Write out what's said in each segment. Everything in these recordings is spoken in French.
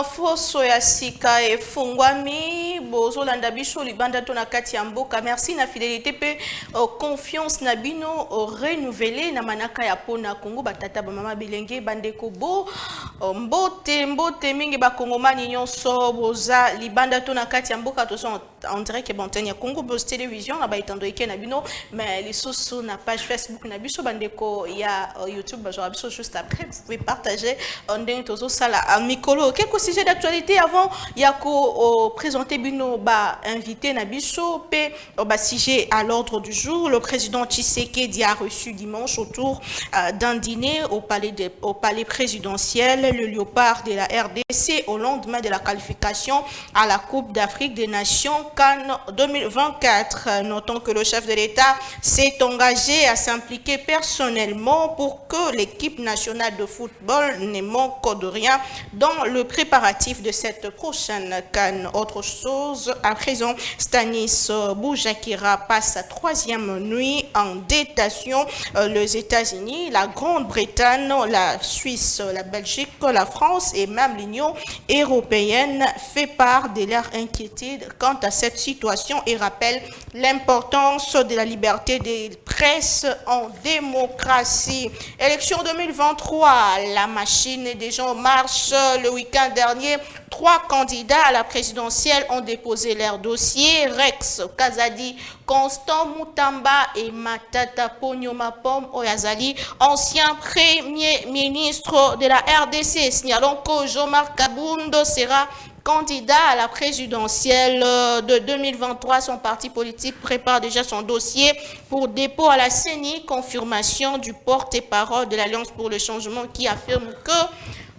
foso ya sika efungwami bozolanda biso libanda to na kati ya mboka. Merci na fidélité pe confiance na bino renouvelé na manaka ya pona Congo batata ba mama bilenge bandeko bo mbote mingi ba kongomani nyonso boza libanda to na kati ya mboka to son on dirait que bonne ya Congo Buzz télévision na ba itando eke na bino mais les sous na page Facebook na biso bandeko ya YouTube bazora biso juste après vous pouvez partager ndenge tozo sala mikolo quelques sujets d'actualité avant yako présenter bino ba invité na biso pe ba sujet à l'ordre du jour. Le président Tshisekedi a reçu dimanche autour d'un dîner au palais présidentiel le Léopard de la RDC au lendemain de la qualification à la Coupe d'Afrique des Nations CAN 2024. Notons que le chef de l'État s'est engagé à s'impliquer personnellement pour que l'équipe nationale de football ne manque de rien dans le préparatif de cette prochaine CAN. Autre chose, à présent, Stanis Boujakira passe sa 3e nuit en détention. Les États-Unis, la Grande-Bretagne, la Suisse, la Belgique, la France et même l'Union européenne fait part de leur inquiétude quant à cette situation et rappelle l'importance de la liberté de presse en démocratie. Élection 2023, la machine est déjà en marche. Le week-end dernier, 3 candidats à la présidentielle ont déposé leur dossier. Rex Kazadi, Constant Moutamba et Matata Ponyomapom Oyazali, ancien premier ministre de la RDC. Signalons que Jean-Marc Kabundo sera candidat à la présidentielle de 2023. Son parti politique prépare déjà son dossier pour dépôt à la CENI. Confirmation du porte-parole de l'Alliance pour le changement qui affirme que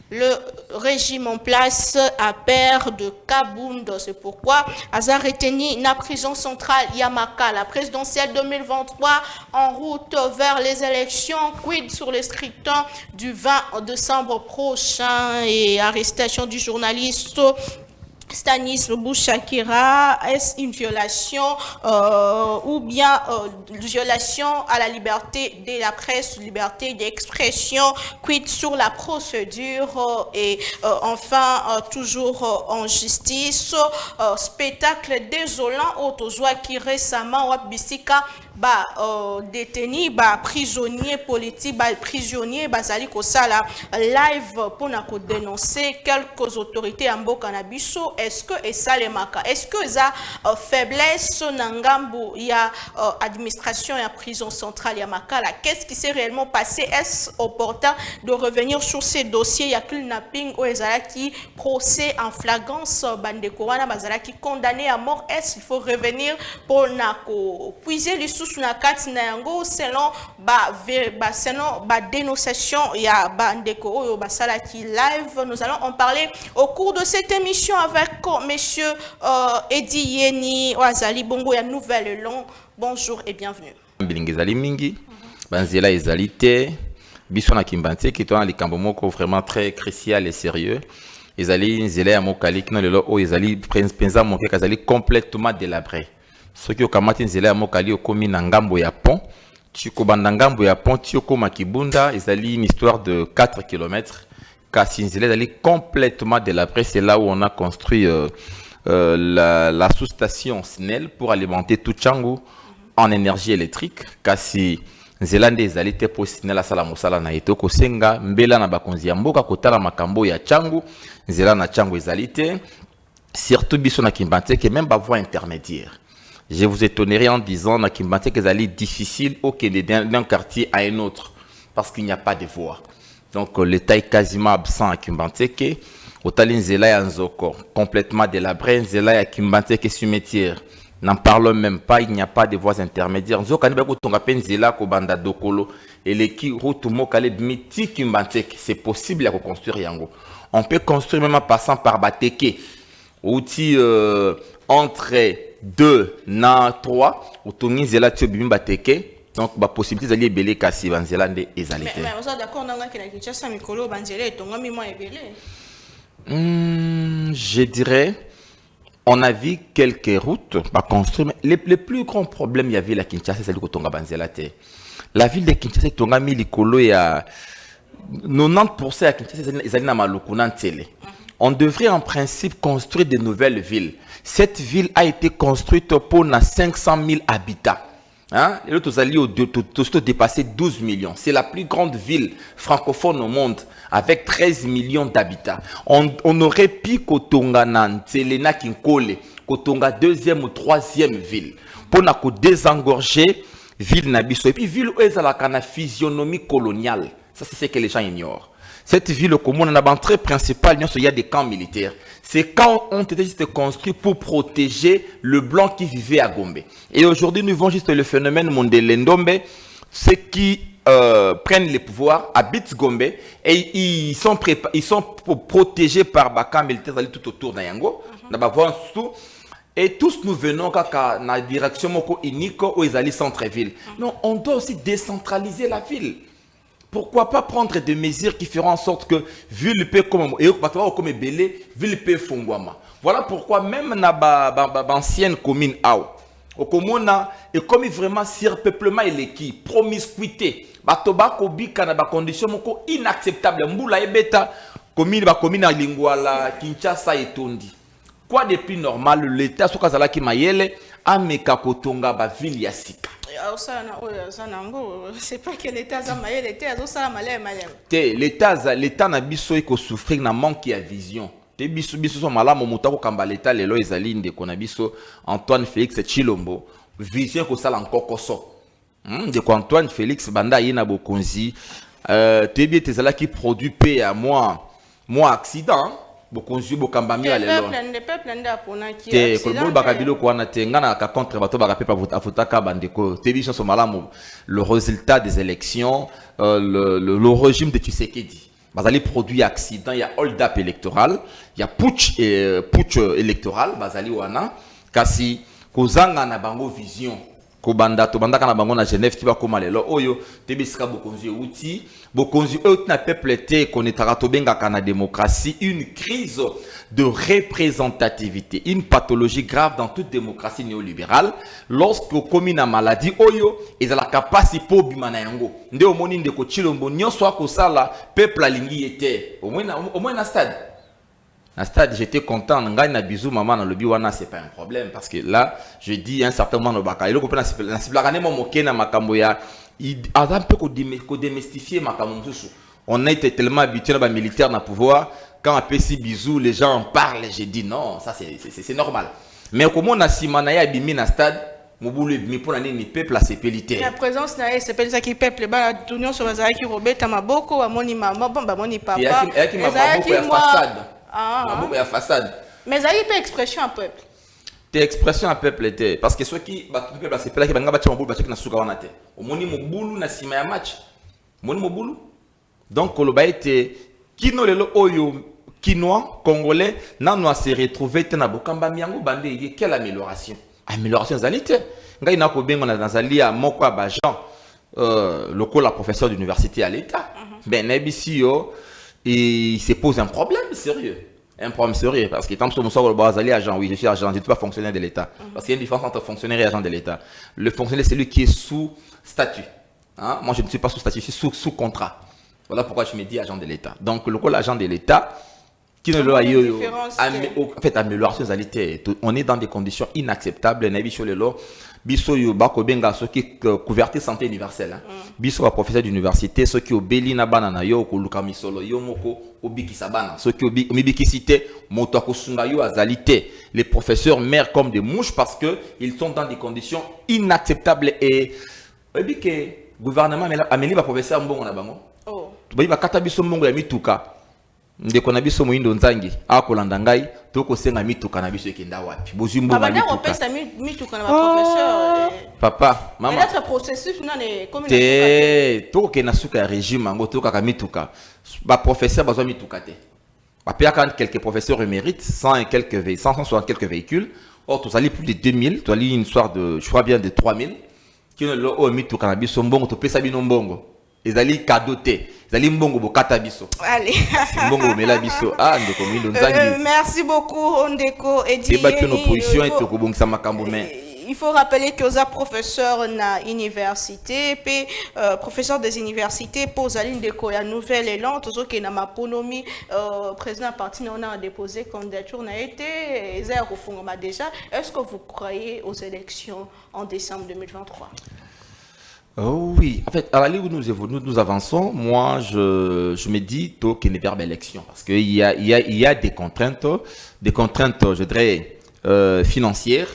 le régime en place a peur de Kabundo. C'est pourquoi Azar retenu la prison centrale Yamaka. La présidentielle 2023 en route vers les élections. Quid sur les scrutins du 20 décembre prochain et arrestation du journaliste Stanis Bouchakira, est-ce une violation ou bien violation à la liberté de la presse, liberté d'expression, quid sur la procédure et enfin toujours en justice, spectacle désolant autozoa qui récemment Wabisika détenu prisonnier politique prisonnier bazali kosala live pour dénoncer quelques autorités en Bokanabiso. Est-ce que ça les marque? Est-ce que ça faiblesse nangambu ya administration et prison centrale ya Makala? Qu'est-ce qui s'est réellement passé? Est-ce opportun de revenir sur ces dossiers? Ya kidnapping ou ezalaki procès en flagrance bandeko wana bazalaki condamné à mort? Est-ce qu'il faut revenir pour nako puiser les sous na kati na yango selon dénonciation ya bandeko oyo basalaki live? Nous allons en parler au cours de cette émission avec monsieur Edi Yeni Oazali Bongo ya Nouvelle Long. Bonjour et bienvenue. Bilingezali mingi banzela ezalité biso na kimbanté qui est un likambo moko vraiment très crucial et sérieux. Ezali nzela ya mokali kino lelo o ezali penza moke kazali complètement délabré. Ce qui okamati nzela ya mokali okomi na ngambo ya pont, tu kobanda ngambo ya pont tu okoma Kibunda, ezali une histoire de 4 km. Kasi nzela ezali complètement délabré, c'est là où on a construit la sous-station SNEL pour alimenter tout Tchangu en énergie électrique. Kasi nzela nde ezali te po SNEL asala mosala na yeto kosenga mbela na bakonzi ya mboka kotala makambo ya Tchangu, nzela na Tchangu ezali te, surtout biso na Kimbante que même ba voie intermédiaire. Je vous étonnerai en disant na Kimbante que c'est difficile d'un quartier à un autre parce qu'il n'y a pas de voie. Donc l'État est quasiment absent à Kimbante que Otali nzela ya nzoko complètement délabré, nzela ya Kimbante que cimetière. N'en parlons même pas, il n'y a pas de voies intermédiaires. Nzoka ni ba ko tonga pe nzela ko banda dokolo et les qui route mokale miti Kimbante c'est possible à reconstruire yango. On peut construire même en passant par Bateke. Outil entre 2 na 3 utongi zela tio bimba teke donc ba possibilité zali ebele kasi banzela nde ezalite. Mais on est d'accord nanga que la Kinshasa mikolo banzela etonga mimo ebele. Je dirais on a vu quelques routes ba construire mais le plus grand problème il y avait la Kinshasa c'est que tonga banzela te. La ville de Kinshasa tonga mi likolo ya 90% ya Kinshasa ezali na maloko na ntele. on devrait en principe construire de nouvelles villes. Cette ville a été construite pour 500 000 habitants. Hein? Et l'autre allait dépasser 12 millions. C'est la plus grande ville francophone au monde avec 13 millions d'habitants. On aurait pu Kotonga Selena Kinkole, Kotonga deuxième ou troisième ville pour désengorger ville Nabiso. Et puis ville où elle a la physionomie coloniale. Ça c'est ce que les gens ignorent. Cette ville commune, on a l'entrée principale, il y a des camps militaires. Ces camps ont été juste construits pour protéger le blanc qui vivait à Gombe. Et aujourd'hui, nous voyons juste le phénomène Mondelendombe, ceux qui prennent les pouvoirs, habitent Gombe, et ils sont protégés par les camps militaires tout autour d'Ayango. Et tous nous venons dans la direction unique où ils allaient centre-ville. Non, on doit aussi décentraliser la ville. Pourquoi pas prendre des mesures qui feront en sorte que ville peut comme Belé, ville peut Fongwama. Voilà pourquoi même dans l'ancienne commune au commune et comme vraiment surpeuplement et l'équipe, promiscuité, batoba kobika na ba condition moko inacceptable. Mbula ebeta commune à Lingwala, Kinshasa et Tondi. Quoi de plus normal, l'État sokazala ki mayele ameka kotonga ba ville ya sika. C'est pas que l'État a maillé, l'État a malé. L'État n'a biso eko souffrir na manque ya vision. Te biso so malamu mutako kamba l'État lelo ezali ndeko na biso Antoine Félix Tshilombo vision ko sala encore so. Ndeko Antoine Félix banda yina bokonzi te bi tezala ki produit pe à moi accident. Bokonzi bokambami ya lelo. Le peuple nda pona ki. Te kolbo bakabilo ko wana te ngana ka contre bato bakape pa afutaka bandeko. Te biso so malamu le résultat des élections le régime de Tshisekedi. Bazali produit accident, il y a hold-up électoral, il y a putsch électoral, bazali wana kasi kozanga na bango vision. Kobanda to banda kana bango na Genève tiba koma lelo oyo tebisika bokonzi outi na peuple te konetaka to benga kana démocratie, une crise de représentativité, une pathologie grave dans toute démocratie néolibérale lorsque commune na maladie oyo ezala capacité po bimana yango nde omoni ndeko Tshilombo nyonso akosala peuple alingi ete au moins na stade. À stade, j'étais content. Ngai na bisou maman na lobi wana c'est pas un problème parce que là, je dis un certain moment no baka. Et le copain na siblagane mo moké na makambo ya un peu ko démystifier makambo mususu. On a été tellement habitué à militaire na pouvoir quand on fait si bisous, les gens en parlent, j'ai dit non, ça c'est normal. Mais comment on a simana ya bimi na stade Mobulu mi pour ni peuple c'est militaire. La présence na c'est pas ça qui peuple ba l'union sur bazaki qui robeta maboko wa moni maman ba moni papa. Et qui maboko ya façade. Ah, la façade. Mais ça y est expression à peuple. Tes expressions à peuple était parce que ceux qui battent peuple c'est pas qui banga battre mobulu battre na suka wana te. Omoni mobulu na sima ya match. Omoni mobulu. Donc koloba était kino lelo oyo kinois congolais nanwa se retrouver te na bokamba miango bande quelle amélioration. Amélioration zalité. Ngai na ko bengo na zalia moko ba Jean lokola professeur d'université à l'état. Ben nebisi yo et il se pose un problème sérieux. Un problème sérieux. Parce que tant que je suis agent, oui, je suis agent, je ne suis pas fonctionnaire de l'État. Parce qu'il y a une différence entre fonctionnaire et agent de l'État. Le fonctionnaire, c'est lui qui est sous statut. Hein? Moi, je ne suis pas sous statut, je suis sous contrat. Voilà pourquoi je me dis agent de l'État. Donc, le rôle agent de l'État, qui ne l'a en fait, amélioration de on est dans des conditions inacceptables. Biso yo bako benga ceux qui couverture santé universelle. Biso professeur d'université ceux qui obéli na bana na yo ko luka misolo yo moko obiki sabana ceux qui obiki cité moto akosunga yo azalité. Les professeurs meurent comme des mouches parce que ils sont dans des conditions inacceptables et obiki gouvernement ameli ba professeur mbongo na bango. Oh. Ba kata biso mbongo ya mituka. Ndeko na biso moyindo nzangi akolanda ngai toko senga mituka na biso ekenda wapi bozumbo ba mituka pesa mituka na professeur papa mama et notre processus na ne communication te toko ke na suka ya régime ngo toko ka mituka ba professeur bazwa mituka te ba pia quand quelques professeurs émérites 100 et quelques 160 quelques véhicules or tous allez plus de 2000 tu allez une histoire de je crois bien de 3000 qui ne lo mituka na biso mbongo to pesa bino mbongo ezali cadeauté. Allez. Merci beaucoup, Ondeko. Et il faut rappeler que vous êtes professeur na université, puis professeur des universités pose à l'une de la nouvelle élan, tout ce qui est na maponomi président parti on a déposé candidature n'a été déjà. Est-ce que vous croyez aux élections en décembre 2023? Oh oui, en fait, à la ligne où nous avançons, moi, je me dis qu'il n'est vers l'élection. Parce qu'il y a des contraintes, je dirais, financières.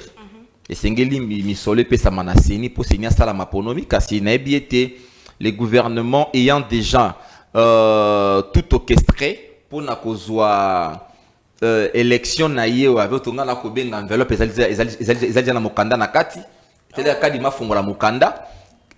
Et c'est mi sole pe sa manaseni pour signer ça la maponomi, car si n'a bien été les gouvernements ayant déjà tout orchestré pour na kozwa élection na yé avec tonga na kobenga enveloppe ezali na mokanda na kati, c'est-à-dire kadi mafungola mokanda.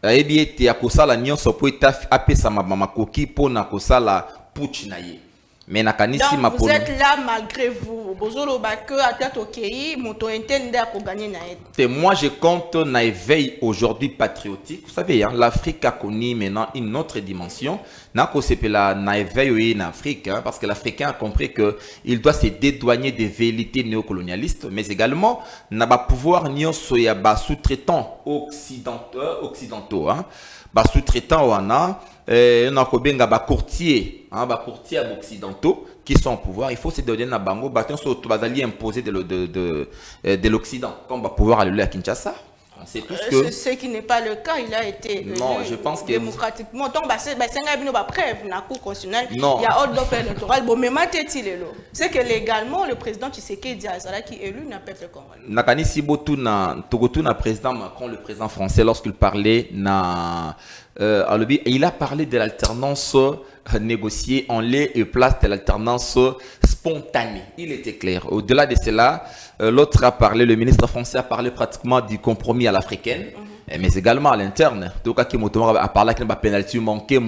Et bien, tu as kosala nyonso po eta apesa makoki po na kosala putsch na ye. Mais na kanisi donc vous êtes là malgré vous. Bozolo bake atat okei moto intende a ko gagner na et. Et moi je compte na éveil aujourd'hui patriotique. Vous savez, hein, l'Afrique a connu maintenant une autre dimension. Na ko sepela na éveil en Afrique, hein, parce que l'Africain a compris que il doit se dédouaner des velléités néocolonialistes, mais également n'a pas pouvoir nyonso ya ba sous-traitants occidentaux, hein. Ba sous-traitants wana on a kobenga ba courtiers, hein, ba courtiers occidentaux qui sont au pouvoir. Il faut se donner na bango baton sur bazali imposer de l'Occident comme ba pouvoir aller à Kinshasa. C'est tout ce qui n'est pas le cas. Il a été non, je pense que démocratiquement. Donc, c'est une preuve na cour constitutionnelle. Non. Il y a ordre électoral. Bon, mais c'est que légalement le président Tshisekedi Azala qui est élu n'a pas fait congolais. Nakani Sibotu na président Macron, le président français, lorsqu'il parlait il a parlé de l'alternance négociée en lieu et place de l'alternance spontanée. Il était clair. Au-delà de cela, l'autre a parlé, le ministre français a parlé pratiquement du compromis à l'africaine, mais également à l'interne. Donc, a parlé de la pénalité manquée,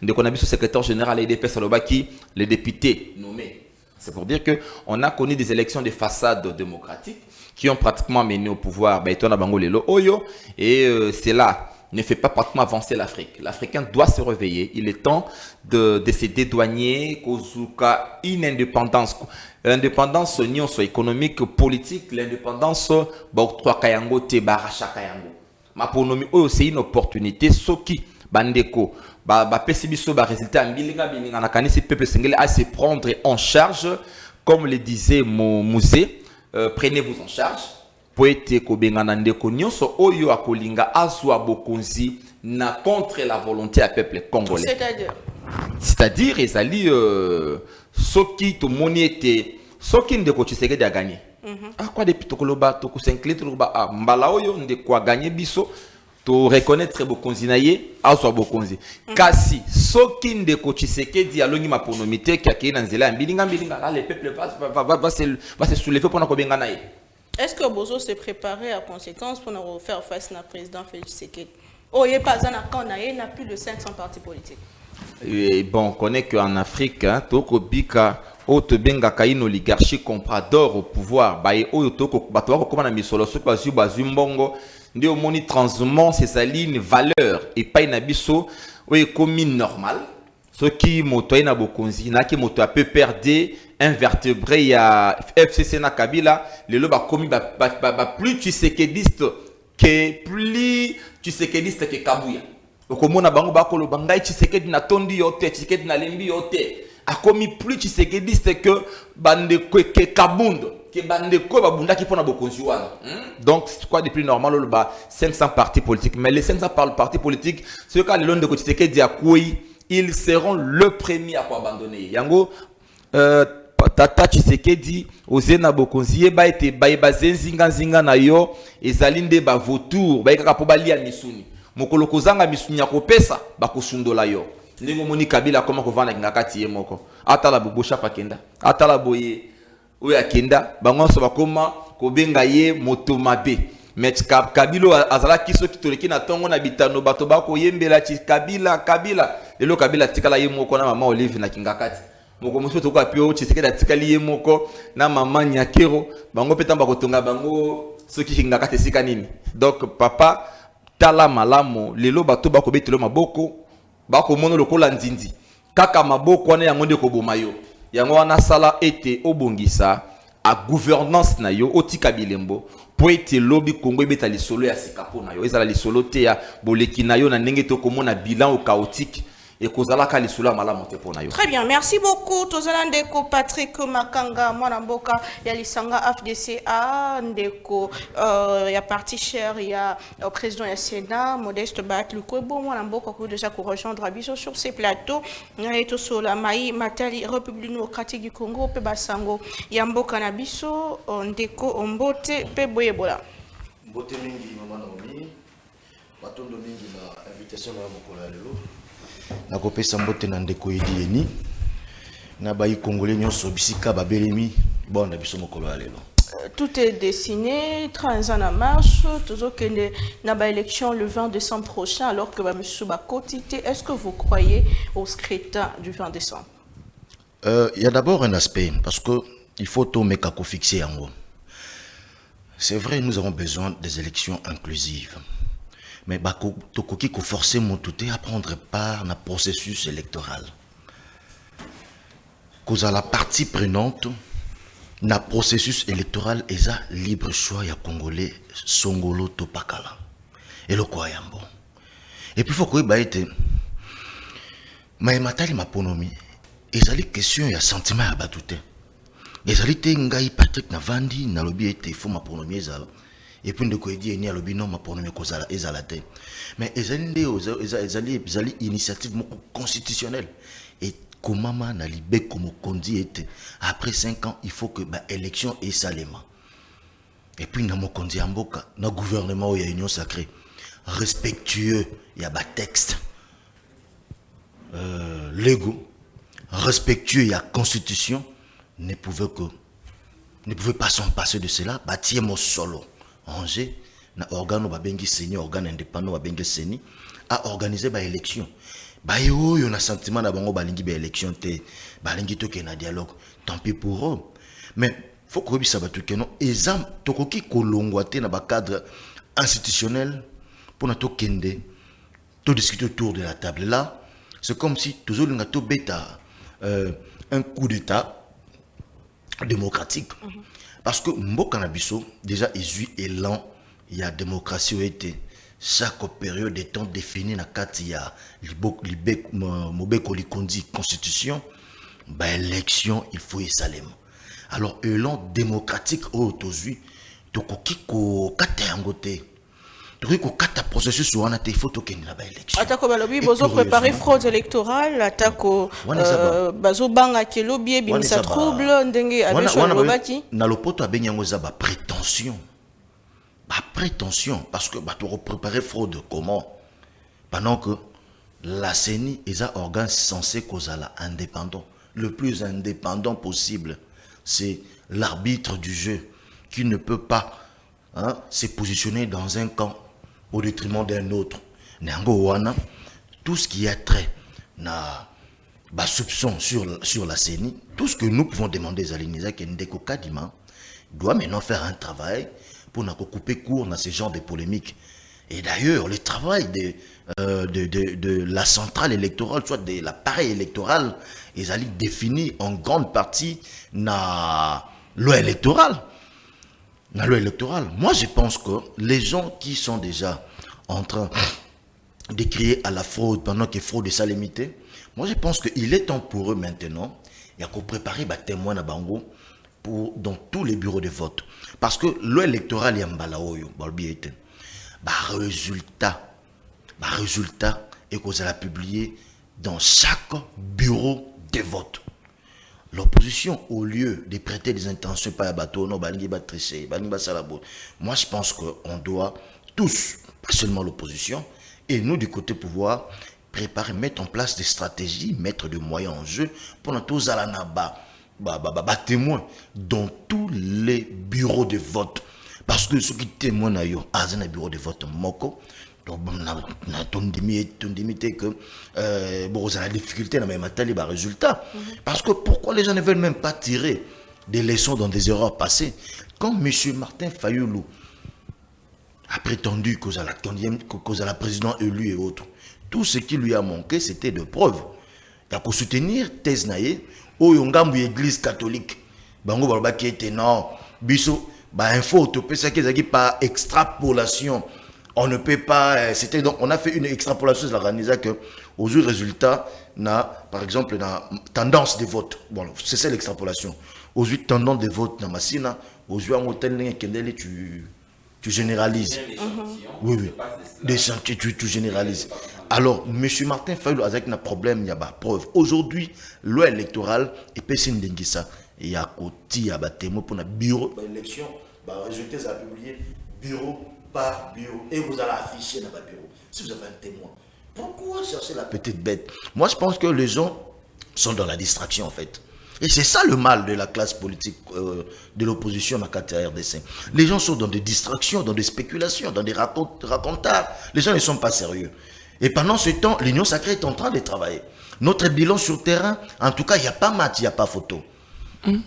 le secrétaire général EDP Salobaki, les députés nommés. C'est pour dire qu'on a connu des élections de façade démocratique qui ont pratiquement mené au pouvoir et c'est là ne fait pas pratiquement avancer l'Afrique. L'Africain doit se réveiller. Il est temps de se dédouaner, une indépendance. L'indépendance économique, politique, l'indépendance, c'est une opportunité. Soki, bandeko, résultat, à se prendre en charge, comme le disait mon musée, prenez-vous en charge. Poete kobengana ndeko nyonso oyo akolinga azwa bokonzi na contre la volonté à peuple congolais. C'est-à-dire ezali soki to moni ete soki ndeko Tshisekedi a gagné. Quoi depuis tokoloba to s'incliner tokoloba mbala oyo ndeko a gagné biso to reconnaître bokonzi na ye azwa bokonzi. Kasi soki ndeko Tshisekedi alongi maponomité ki akena nzela mbilinga là le peuple va se soulever pour na kobengana ye. Est-ce que Bozo s'est préparé à conséquence pour nous faire face à président Félix Tshisekedi? Oh, il n'y a plus de 500 partis politiques. Et bon, on connaît qu'en Afrique, Toko Bika, Otebenga Kaino, oligarchie comprador au pouvoir, Baye Oyotoko, Batoa, comme on a mis sur le souk, Bazumbongo, Nde Omoni transhumant, c'est sa ligne valeur, et pas une abisso, ou comme normal. Ce qui motoye na bokonzi, na qui moto a peu perdre un vertébré, il y a FCC na Kabila, le loba komi plus tshisekediste que Kabouya. Okomona bango bakolo bangai Tshisekedi na tondi yote, Tshisekedi na lembi yote. A commis plus tshisekediste que bande que Kabundo, que bande ko babunda qui pona bokonzi wana. Donc c'est quoi de plus normal le 500 partis politiques, mais les 500 partis politiques, ce cas le long de Tshisekedi a koi ils seront le premier à abandonner. Yango, Tata Tshisekedi, Ozena Bokonzi, ba ete ba zinga na yo, ezalinde ba vautour, ba ikaka po bali ya misuni. Mokolo kozanga misuni ya kopesa, ba kosundola yo. Ndenge moni Kabila koma kovanda ngakati ye moko. Atala bobosha pakenda. Atala boye oya kenda, bango so bakoma kobenga ye moto mabe. Mais Kabilo azala kiso kitoleki na tongo na bitano bato bako yembela Kabila lelo Kabila tikala ye moko na mama Olive na kingakati moko muso to ko apio Tshisekedi tikali ye moko na mama Nyakero bango petamba kotonga bango soki kingakati sika nini. Donc papa tala malamo lelo bato bako betelo maboko bako mono lokola nzinzi kaka maboko wana yango nde ko bomayo yango wana sala ete obongisa à gouvernance na yo otika bilembo po ete lobby Congo ebeta lisolo ya sikapo na yo ezala lisolo te ya boleki na yo na ndenge to komona bilan au chaotique et kozalaka lisolo malamu te pona yo. Très bien, merci beaucoup tozala ndeko Patrick Makanga mwana mboka ya lisanga FDCA ndeko ya parti cher ya président ya Sénat Modeste Batlukwebo mwana mboka ko déjà ko rejoindre abiso sur ces plateaux et to sola mai matali République démocratique du Congo pe basango ya mboka na biso ndeko ombote pe boyebola. Mbote mingi mama Naomi batondo mingi na invitation na mokolo lelo. Na kopesa mbote na ndeko Edieni na bayi congolais nyonso bisika babelemi bon na biso mokolo lelo. Tout est dessiné, 30 ans en marche, toujours que na ba élection le 20 décembre prochain alors que ba monsieur ba quotité. Est-ce que vous croyez au scrutin du 20 décembre? Il y a d'abord un aspect parce que il faut tout mettre à fixer en haut. C'est vrai, nous avons besoin des élections inclusives. Mais tokoki ko forcer mon touté à prendre part dans le processus électoral. Cause à la partie prenante dans le processus électoral et a libre choix ya congolais songolo topakala et le kwayambo. Et puis faut que ba été mais matali maponomi ezali question ya sentiment ya batute. Ezali te ngai Patrick na vandi na lobi ete faut maponomi ezala. Et puis de quoi dire ni à l'obino ma pour nous causer la tête mais ezali initiative constitutionnelle et comment na libé comme condi était après 5 ans il faut que ba élection et salema et puis na mo condi amboka na gouvernement il y a union sacrée respectueux il y a ba texte légaux respectueux il y a constitution ne pouvait pas s'en passer de cela bâtir mon solo Angers, na organe babengi seni, organe indépendant babengi seni, a organisé ba élection. Ba yo na sentiment na bango balingi ba élection te, balingi to ke na dialogue. Tant pis pour eux. Mais faut que ça ba tout que non exam tokoki kolongwa te na ba cadre institutionnel pour na to kende to discuter autour de la table là. C'est comme si toujours nga to beta un coup d'état démocratique. Parce que Mboka Nabiso, déjà, il lent, il y a démocratie où était chaque période de temps définie dans quatre il y a Mobeko Likondi constitution, bah élection il faut y saler. Alors élan démocratique au tozu, tokokiko katangote. Tokiko kata processus où on a des photos qui n'a pas élection. Atako balobi bozo préparer fraude électorale, atako bazo banga ke lobby bimisa trouble ndenge abesho lobaki. Na lopoto abenyango za ba prétention. Ba prétention parce que ba to préparer fraude comment pendant que la CENI est un organe censé causala indépendant, le plus indépendant possible, c'est l'arbitre du jeu qui ne peut pas se positionner dans un camp au détriment d'un autre. Tout ce qui est trait na soupçon sur la CENI, tout ce que nous pouvons demander à l'INISA qui Ndeko Kadima doit maintenant faire un travail pour nous couper court dans ce genre de polémiques. Et d'ailleurs, le travail de la centrale électorale, soit de l'appareil électoral, ils allaient définir en grande partie la loi électorale. La loi électorale. Moi, je pense que les gens qui sont déjà en train de crier à la fraude pendant que fraude est limité, moi, je pense qu'il est temps pour eux maintenant, il y a qu'à préparer des témoins à Bango dans tous les bureaux de vote. Parce que loi électorale, il y a un balaoyo, résultat et qu'on a publié dans chaque bureau de vote. L'opposition, au lieu de prêter des intentions par bateau, moi je pense qu'on doit tous, pas seulement l'opposition, et nous du côté pouvoir, préparer, mettre en place des stratégies, mettre des moyens en jeu pour nous tous à la témoins dans tous les bureaux de vote. Parce que ceux qui témoignent dans un bureau de vote moko, que vous avez des difficultés dans les résultats. Parce que pourquoi les gens ne veulent même pas tirer des leçons dans des erreurs passées? Quand M. Martin Fayoulou a prétendu qu'aux a la président élu et autres, tout ce qui lui a manqué, c'était de preuves. Il y a qu'à soutenir thèse naïe, au Yongambu Église catholique, bango baloba qui était non biso bah info utopie ça qui est par extrapolation. On ne peut pas c'était donc on a fait une extrapolation de l'organisation que aux résultats na par exemple na tendance de vote. Bon c'est ça l'extrapolation. Aux tendance de vote na masina aux en hôtel kendele tu généralises. Oui oui. Des chantiers tu généralises. Alors monsieur Martin Fayulu avec un problème il y a pas preuve. Aujourd'hui loi électorale et personne n'dengi ça. Il y a côté il y a ba témoin pour na bureau élection ba résultats à publier bureau par bureau et vous allez afficher dans votre bureau si vous avez un témoin. Pourquoi chercher la petite bête? Moi je pense que les gens sont dans la distraction en fait. Et c'est ça le mal de la classe politique de l'opposition à la RDC. Les gens sont dans des distractions, dans des spéculations, dans des racontards. Les gens ne sont pas sérieux. Et pendant ce temps, l'Union sacrée est en train de travailler. Notre bilan sur terrain, en tout cas, il n'y a pas match, il n'y a pas photo.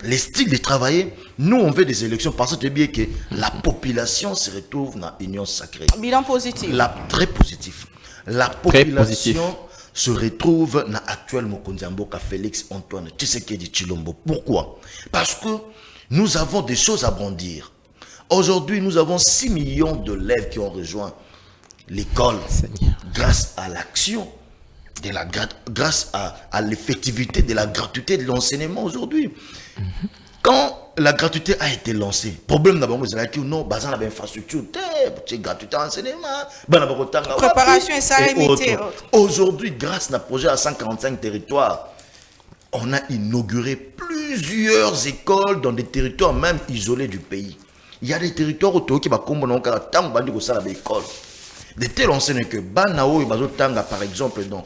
Les styles de travailler, nous on veut des élections parce que bien que la population se retrouve dans l'Union sacrée. Bilan positif. Très positif. La population se retrouve dans l'actuel Mokonzi Mboka Félix Antoine Tshisekedi Tshilombo. Pourquoi? Parce que nous avons des choses à brandir. Aujourd'hui, nous avons 6 millions d'élèves qui ont rejoint l'école grâce à l'action, grâce à l'effectivité de la gratuité de l'enseignement aujourd'hui. Quand la gratuité a été lancée, problème d'abord, vous avez dit non, bazan a infrastructure, c'est gratuité enseignement, préparation et ça limité. Aujourd'hui, grâce à un projet à 145 territoires, on a inauguré plusieurs écoles dans des territoires même isolés du pays. Il y a des territoires autour qui va comme on a tant de ça à l'école. De tels enseignants que Banao et Bazotanga par exemple dans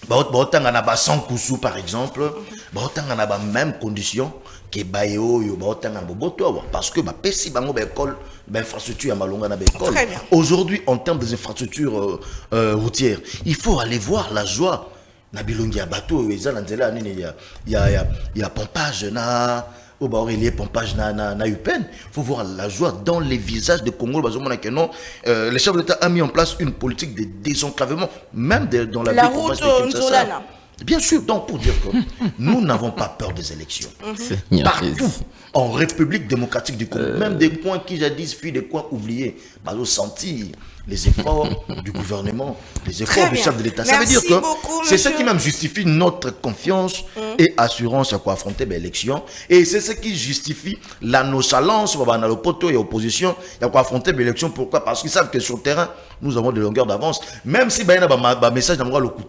Baotanga na ba 100 kousou par exemple, Baotanga na ba même condition que Bayo yo Baotanga na boto parce que ba pesi bango ba école ba infrastructure ya malonga na ba école. Aujourd'hui en termes des infrastructures routières, il faut aller voir la joie na bilongi ya bateau eza na nzela nini ya pompage na au Aurélie pompage na UPN. Il faut voir la joie dans les visages de Congo. Le chef de l'État a mis en place une politique de désenclavement, même dans la route Nzolana. Bien sûr, donc pour dire que nous n'avons pas peur des élections. Partout, en République démocratique du Congo, même des coins qui jadis furent des coins oubliés, nous sentir les efforts du gouvernement, les efforts du chef de l'État. Ça veut dire que c'est ce qui même justifie notre confiance et assurance à quoi affronter l'élection. Et c'est ce qui justifie la nonchalance dans le poteau et l'opposition à quoi affronter l'élection. Pourquoi? Parce qu'ils savent que sur le terrain, nous avons des longueurs d'avance. Même si il y a un message dans le coup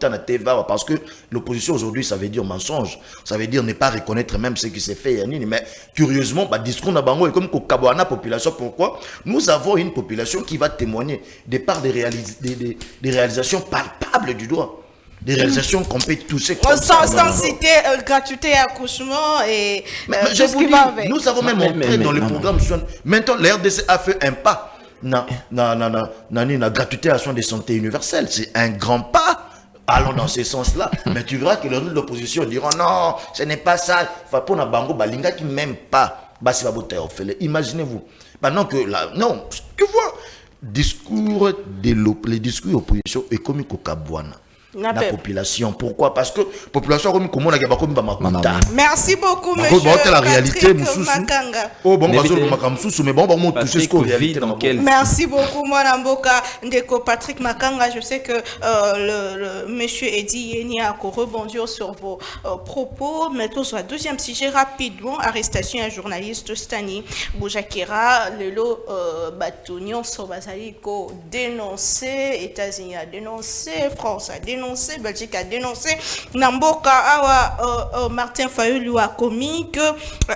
parce que l'opposition aujourd'hui, ça veut dire mensonge. Ça veut dire ne pas reconnaître même ce qui s'est fait. Mais curieusement, le discours n'a pas comme la population. Pourquoi? Nous avons une population qui va témoigner des parts des réalisations palpables du doigt. Des réalisations qu'on peut toucher. Sans citer gratuité et accouchement et je vous dis, nous avons même montré dans le programme. Maintenant, la RDC a fait un pas. La gratuité à soins de santé universelle, c'est un grand pas. Allons dans ce sens-là. Mais tu verras que l'opposition diront non, ce n'est pas ça. Il faut pour la bango balinga qui même pas. Imaginez-vous. Pendant que là, non, tu vois, les discours d'opposition est comme Kokabouana. La population. Pourquoi? Parce que la population comme comment la gaba comme Bamakuta. Merci beaucoup monsieur. La réalité Makanga. Oh bon mais bon toucher ce qu'on réalité. Merci beaucoup mon Mboka Ndeko Patrick Makanga. Je sais que le monsieur Eddy Yeni a rebondir sur vos propos. Mettons sur la deuxième sujet rapidement. Arrestation d'un journaliste Stani Boujakera Lelo Batunion Sobazaliko dénoncé, États-Unis a dénoncé, France a dénoncé, Belgique a dénoncé. Namboka Awa Martin Fayulu a commis que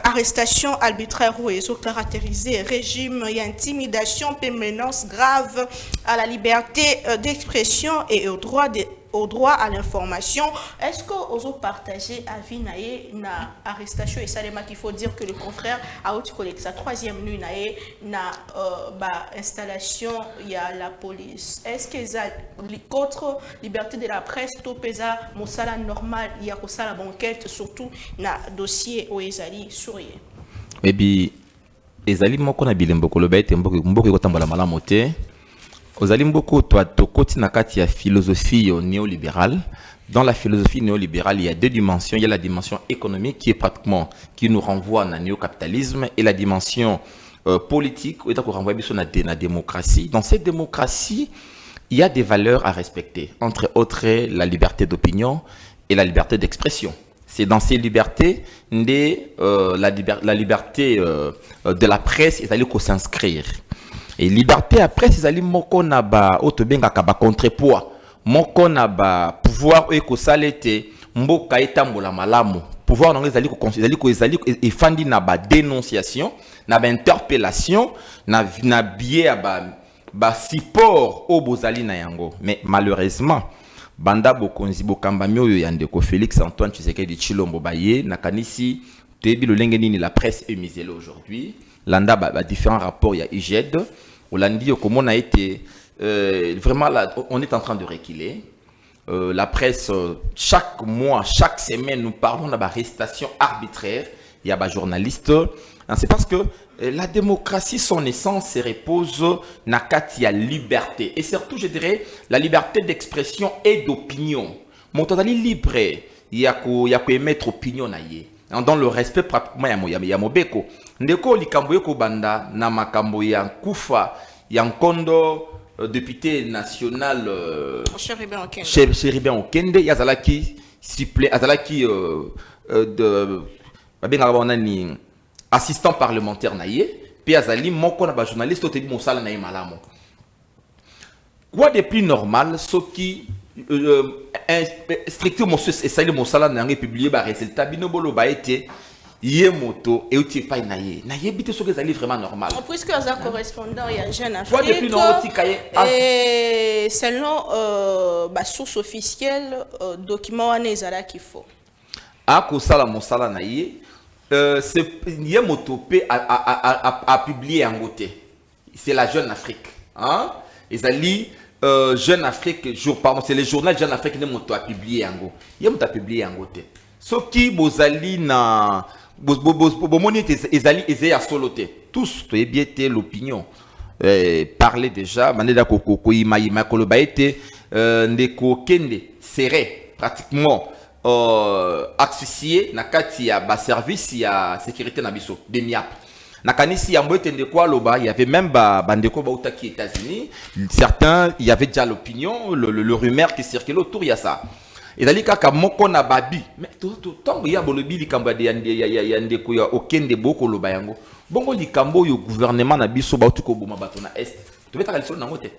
arrestation arbitraire ou caractérisée régime et intimidation, menace grave à la liberté d'expression et au droit à l'information. Est-ce que vous avez partagé avis na arrestation et ça qu'il faut dire que le confrère a aussi collecté sa troisième nuit na installation il y a la police. Est-ce que ça contre liberté de la presse tout pesa mosala normal il y a que ça la banquette surtout na dossier au ezali sourier. Et puis ezali moko na bilembo ko loba ete mboke ko tambola malamu te. Aux Alimboko, toi, tu as philosophie néolibérale. Dans la philosophie néolibérale, il y a deux dimensions. Il y a la dimension économique qui nous renvoie à un néocapitalisme et la dimension politique qui nous renvoie à la démocratie. Dans cette démocratie, il y a des valeurs à respecter, entre autres la liberté d'opinion et la liberté d'expression. C'est dans ces libertés la liberté de la presse est allée s'inscrire. Et liberté après, c'est allé moko na ba otobenga ka ba contrepoids. Moko na ba pouvoir eko salete mboka etambola malamu. Pouvoir non ezali ko ezali efandi na ba dénonciation, na ba interpellation, na biais ba support au bozali na yango. Mais malheureusement, banda bokonzi bokamba mioyo ya ndeko Félix Antoine Tshisekedi Tshilombo baye na kanisi tebi lo lenge nini la presse est misée aujourd'hui. Landa ba différents rapports il y a IGED. Hollandi comme on a été vraiment là, on est en train de reculer. La presse chaque mois, chaque semaine nous parlons de la arrestation arbitraire. Il y a des journalistes. C'est parce que la démocratie, son essence, se repose na katia liberté et surtout je dirais la liberté d'expression et d'opinion. Mon totali libre, il y a ko émettre opinion na ye. Dans le respect pratiquement ya mobeko ndeko likambo yoko banda na makambo ya kufa ya nkondo député national Chéribin Okende yazalaki supplé azalaki de babenga bana ni assistant parlementaire na ye puis azali moko na ba journaliste otebi mosala na ye malamo. Quoi de plus normal ce qui strictement essayé mosala na ngi publier ba résultat binobolo ba été yemoto et uti pa na ye bité ce que ça vraiment normal puisque as correspondant il y a Jeune Afrique quoi de plus normal et selon ba source officielle document wana ezala qu'il faut ako sala mosala na ye c'est yemoto pe a publié en côté c'est la Jeune Afrique hein ezali Jeune Afrique jour pardon c'est le journal Jeune Afrique ne moto a publié yango yemoto a publié yango te soki bozali na bomoni ezali ezaya soloté tous to ebiete l'opinion parler déjà maneda kokoko ima koloba ete ndeko kende serait pratiquement associé na kati ya ba service ya sécurité na biso de MIAP. Nakanisi ya mbote ndeko aloba, il y avait même bandeko ba utaki États-Unis, certains il y avait déjà l'opinion, le rumeur qui circulait autour il y a ça. Et dali kaka moko na babi, mais tout temps il y a bolobi likambo ya ndeko ya okende boko loba yango. Bongo likambo yo gouvernement na biso ba utuko boma bato na est. To betaka liso na ngote.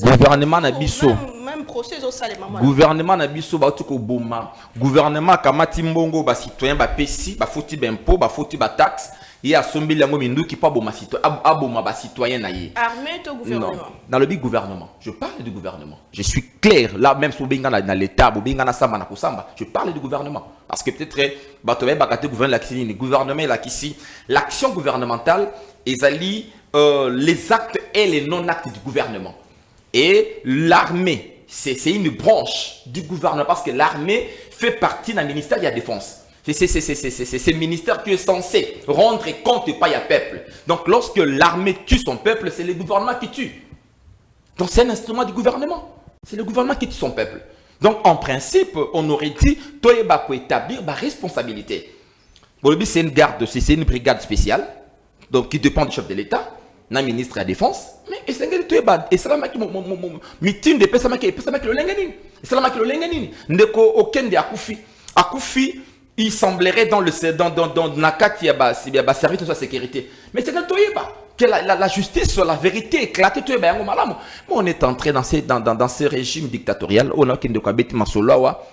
Gouvernement na biso même procès au salema gouvernement na biso ba tuko boma gouvernement kamati mbongo ba citoyen ba pesi ba foti ba impôt ba foti ba taxe ya sombeli yango minduki pa boma citoyen aboma ba citoyen na ye armée to gouvernement non dans le gouvernement je parle du gouvernement je suis clair là même so benga na l'état bo benga na samba na kusamba je parle du gouvernement parce que peut-être bato ba bakate gouvernement le gouvernement la kisi l'action gouvernementale ezali les actes et les non-actes du gouvernement. Et l'armée, c'est une branche du gouvernement parce que l'armée fait partie d'un ministère de la Défense. C'est le ministère qui est censé rendre compte pas à peuple. Donc lorsque l'armée tue son peuple, c'est le gouvernement qui tue. Donc c'est un instrument du gouvernement. C'est le gouvernement qui tue son peuple. Donc en principe, on aurait dit, toi et bah établir ma responsabilité. C'est une garde, c'est une brigade spéciale, donc qui dépend du chef de l'État. Na ministre de la Défense, mais et c'est ça qui meeting de pesa maki le lenganini. Et ça maki le lenganini. Ndeko okende akufi, il semblerait dans nakati ya ba service de sécurité. Mais c'est que la justice, la vérité éclatée tu ba yango malamu. On est entré dans ces régimes dictatorial on a kende ko beti masolawa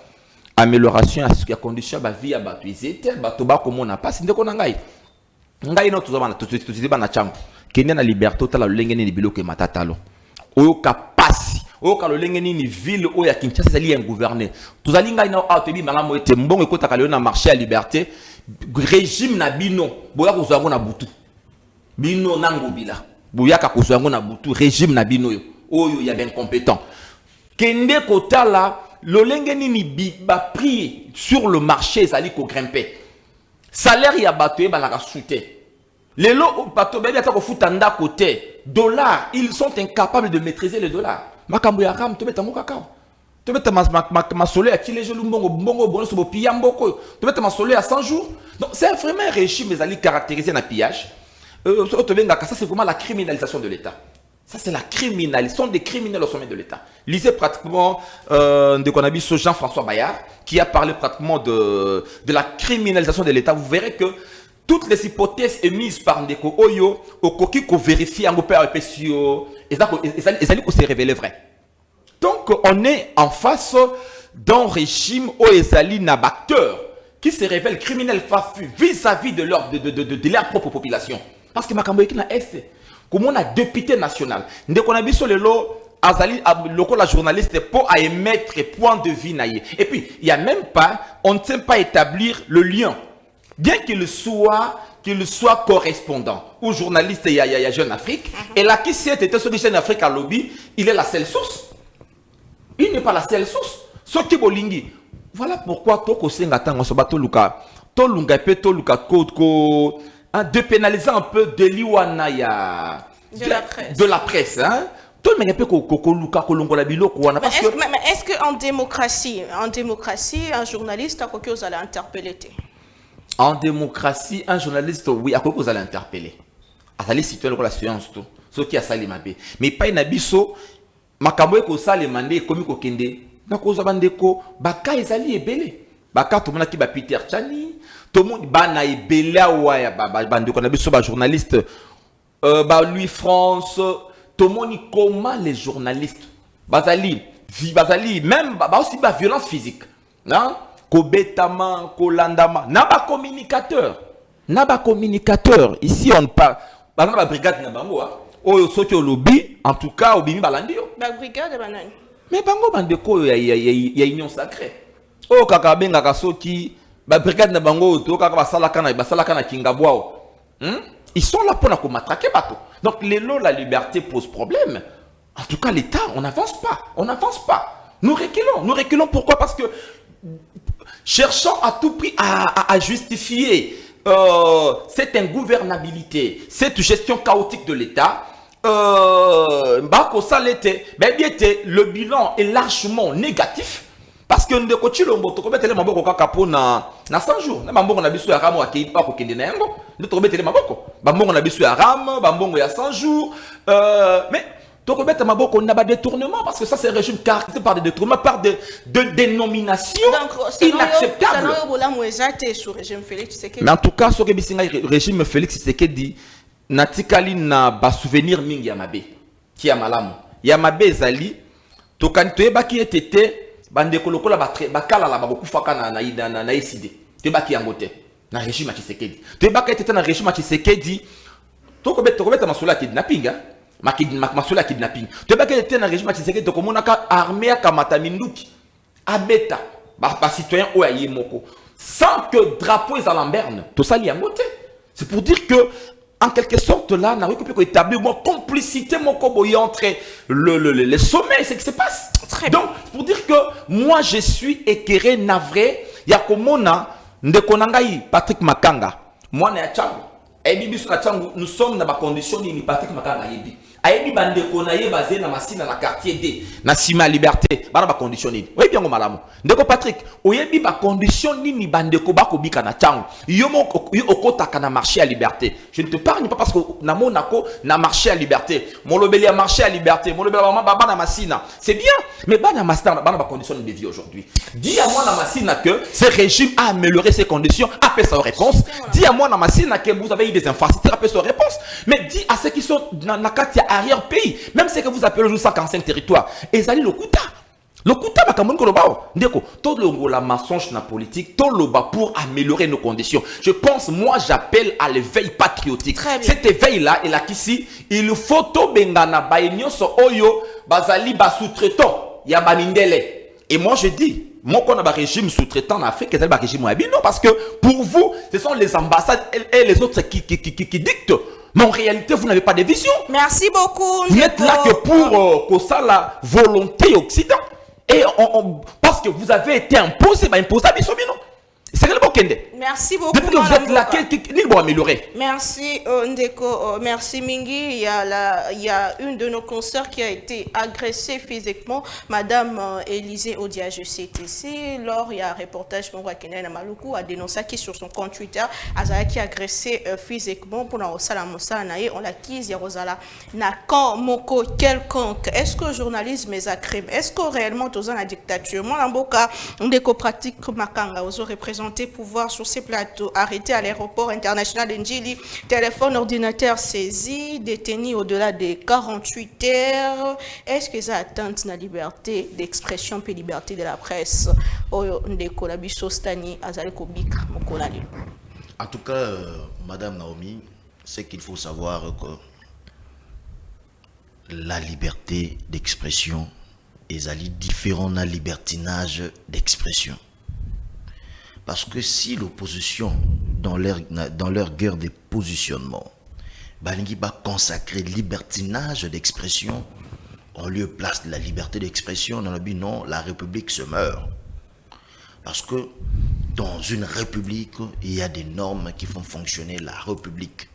amélioration à ce qui a condition ba vie ya ba tuizete ba toba comme on a pas ndeko na ngai. Ngai no tuzobana tuziba na chango. Kenya na liberté tala lengeni ni biloko matatalo oyo kapasi oyo ka lengeni ni ville oyo ya Kinshasa zali en gouverner tuzali ngai na autobi malamo ete mbongo ekota ka na marché à liberté régime na bino boya ko zwango na butu bino nango bila boya ka ko zwango na butu régime na bino oyo ya ben compétent kende kotala lo lengeni ni ba prix sur le marché zali ko grimper salaire ya bato e ba la soute. Les lots bateau bébé à futa nda côté dollars, ils sont incapables de maîtriser le dollar. Makambo ya ram, tu mets tango kakao. Tu mets ma soleil à Chile, je l'umbongo, bongo, bongo, sobo, piyamboko. Tu mets ma soleil à 100 jours. Donc, c'est vraiment un régime, mais allez caractériser un pillage. Ça, c'est vraiment la criminalisation de l'État. Ça, c'est la criminalisation. Ils sont des criminels au sommet de l'État. Lisez pratiquement de qu'on a vu ce Jean-François Bayard, qui a parlé pratiquement de la criminalisation de l'État. Vous verrez que toutes les hypothèses émises par Ndeko Oyo, au coquille qu'on vérifie en opéra PSIO, et ça s'est révélé vrai. Donc, on est en face d'un régime où Ezali Nabacteur qui se révèle criminel fafu vis-à-vis de leur propre population. Parce que Makambo est na Est, comme on a député national, Ndeko Nabiso Lelo, Azali, la journaliste, pour émettre point de vue naïe. Et puis, il n'y a même pas, on ne tient pas à établir le lien. Bien qu'il soit correspondant ou journaliste, il y a Jeune Afrique. Et là, qui s'est été sur Jeune Afrique à lobby, il est la seule source. Il n'est pas la seule source. Ce qui bolingi. Voilà pourquoi Toko Sengatang, de pénaliser un peu de l'Iwanaya de la presse. Hein? Est-ce qu'en démocratie, un journaliste a quoi que vous allez interpeller? En démocratie, un journaliste, oui, à quoi vous allez interpeller? À aller situer la science, tout. Ce qui a sali mabé. Mais pas une abisso, Makambo ko sali mandé, comme ko kende. Nako zabandeko, baka ezali ebele. Baka tout le monde qui ba Peter Chani, tout le monde bana ebele wa bandeko na biso ba journaliste, Louis France, tout le monde comment les journalistes. Bazali, même aussi ba violence physique. Hein? Kobetama, kolandama, naba communicateur. Ici on parle, par exemple la brigade na bango, oyo soki au lobby, en tout cas au bimi balandio. La brigade banane. Mais bango bandeko ya union sacrée. Oh kaka benga kasoki, ba brigade na bango to kaka basalaka na kingabwao. Ils sont là pour nous matraquer bateau. Donc la liberté pose problème. En tout cas l'État, on n'avance pas. Nous reculons pourquoi? Parce que cherchant à tout prix à justifier cette ingouvernabilité, cette gestion chaotique de l'État, le bilan est largement négatif parce que nous avons 100 jours. Nous avons 100 jours. Mais on a des détournements parce que ça c'est un régime caractérisé par des détournements, par des dénominations inacceptables. Mais en tout cas, ce régime Félix Tshisekedi natikali na ba souvenir mingi ya mabe ki ya malamu ya mabe zali to kan to eba ki etete bande kolokola ba kala la ba kufaka na iside to ba ki yango te na régime Tshisekedi to eba ka etete na régime Tshisekedi to ko beta masula kidnapping masula kidnapping to eba ka etete na régime Tshisekedi to komona ka armée ya kamata minduki abeta ba citoyen o ya yemoko sans que drapeau est à l'amberne to sali yango te. C'est pour dire que en quelque sorte, là, on a établi une complicité entre les sommets et ce qui se passe. Donc, pour dire que moi, je suis éclairé, navré, il y a comme Patrick Makanga. Moi, nous sommes dans la condition de Patrick Makanga. Ayebi bande konaye basé na masina na quartier D na Sima Liberté bana ba condition nini oui bien malamu ndeko Patrick oyebi ba condition nini bande ko ba ko bika na changu yo okota na marché à Liberté. Je ne te parle pas parce que na monako na marché à Liberté molobeli a marché à Liberté molobeli mama baba na masina c'est bien mais bana masina bana ba condition de vie aujourd'hui. Dis à moi na masina que ce régime a amélioré ses conditions a fait sa réponse. Dis à moi na masina que vous avez eu des infrastructures a fait sa réponse. Mais dis à ceux qui sont na quartier arrière-pays, même ce que vous appelez aujourd'hui 145 territoires, et ça dit le Kouta. Le Kouta, tout le mensonge na politique, tout le bas pour améliorer nos conditions. Je pense, moi, j'appelle à l'éveil patriotique. Cet éveil-là, et là, ici, il faut tout bengana, baïnyo, so oyo, bazali, ba sous-traitant, ya banindele. Et moi, je dis, moi, qu'on a un régime sous-traitant en Afrique, c'est un régime non, parce que pour vous, ce sont les ambassades et les autres qui dictent. Mais en réalité, vous n'avez pas de vision. Merci beaucoup. Vous n'êtes là que pour ça, la volonté occidentale. Et parce que vous avez été imposé, imposé à Bissomino. C'est le bon kende. Merci beaucoup. Depuis que vous êtes là, qu'est-ce qu'on améliorer? Merci Ndeko, merci Mingi. Il y a une de nos consoeurs qui a été agressée physiquement, Madame Élisée Odia, je sais ici. Lors il y a un reportage Mongwa Kenen Maluku a dénoncé qui sur son compte Twitter a qui agressé physiquement pour la Salamosa Nae, on l'accuse Yarosala na quand moko quelconque. Est-ce que le journalisme est un crime? Est-ce que réellement tous en la dictature? Moi Lamboka Ndeko pratique Makanga aux représentés pouvoir sur ces plateaux, arrêté à l'aéroport international d'Njili, téléphone, ordinateur saisi, détenu au-delà des 48 heures. Est-ce que ça atteint la liberté d'expression et liberté de la presse? En tout cas, Madame Naomi, c'est qu'il faut savoir que la liberté d'expression est différent d'un libertinage d'expression. Parce que si l'opposition, dans leur guerre de positionnement, Balingi va consacrer libertinage d'expression, on lui place la liberté d'expression, dans le but non, la République se meurt. Parce que dans une République, il y a des normes qui font fonctionner la République.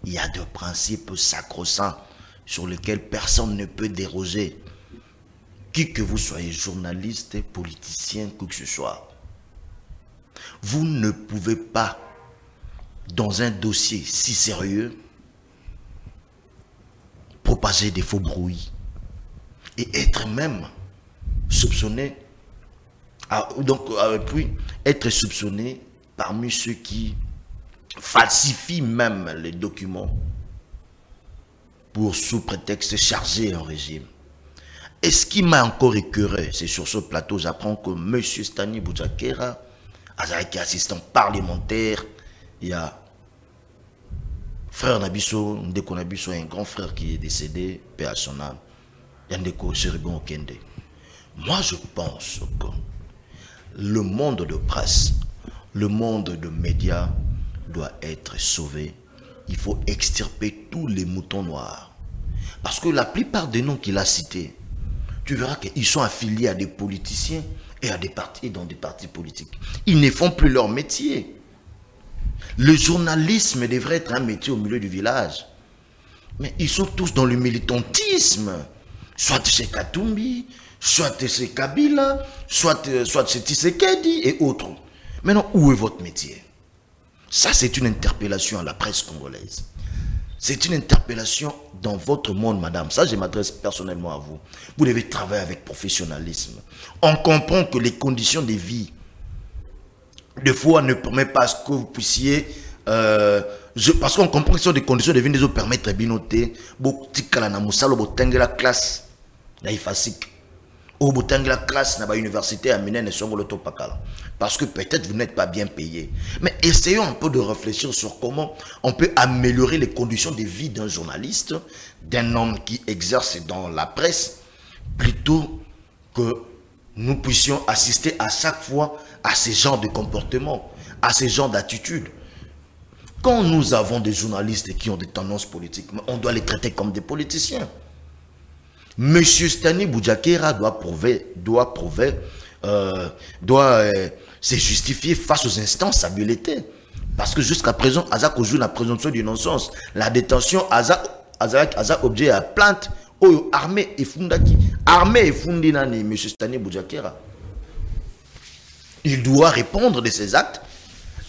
Il y a des principes sacro-saints sur lesquels personne ne peut déroger. Qui que vous soyez, journaliste, politicien, quoi que ce soit. Vous ne pouvez pas, dans un dossier si sérieux, propager des faux bruits et être même soupçonné, puis être soupçonné parmi ceux qui falsifient même les documents pour sous prétexte charger un régime. Et ce qui m'a encore écœuré, c'est sur ce plateau, j'apprends que M. Stani Boujakera, qui est assistant parlementaire, il y a frère Nabiso, Ndeko Nabiso, un grand frère qui est décédé, paix à son âme, Ndeko Cheribon Okende. Moi, je pense que le monde de presse, le monde de médias doit être sauvé. Il faut extirper tous les moutons noirs. Parce que la plupart des noms qu'il a cités, tu verras qu'ils sont affiliés à des politiciens et à des partis, dans des partis politiques. Ils ne font plus leur métier. Le journalisme devrait être un métier au milieu du village. Mais ils sont tous dans le militantisme. Soit chez Katumbi, soit chez Kabila, soit chez Tshisekedi et autres. Maintenant, où est votre métier? Ça, c'est une interpellation à la presse congolaise. C'est une interpellation dans votre monde, madame. Ça, je m'adresse personnellement à vous. Vous devez travailler avec professionnalisme. On comprend que les conditions de vie, des fois, ne permettent pas que vous puissiez... parce qu'on comprend que ce sont des conditions de vie qui nous permettent de binoter. La classe, la classe, la université à Minen et parce que peut-être vous n'êtes pas bien payé. Mais essayons un peu de réfléchir sur comment on peut améliorer les conditions de vie d'un journaliste, d'un homme qui exerce dans la presse, plutôt que nous puissions assister à chaque fois à ces genres de comportements, à ces genres d'attitudes. Quand nous avons des journalistes qui ont des tendances politiques, on doit les traiter comme des politiciens. Monsieur Stani Boujakera doit se justifier face aux instances habilitées. Parce que jusqu'à présent, Azak joue la présomption d'innocence. La détention, Azak objet à plainte, armée et fundaki. Armée et fundinani, monsieur Stani Boujakera. Il doit répondre de ses actes.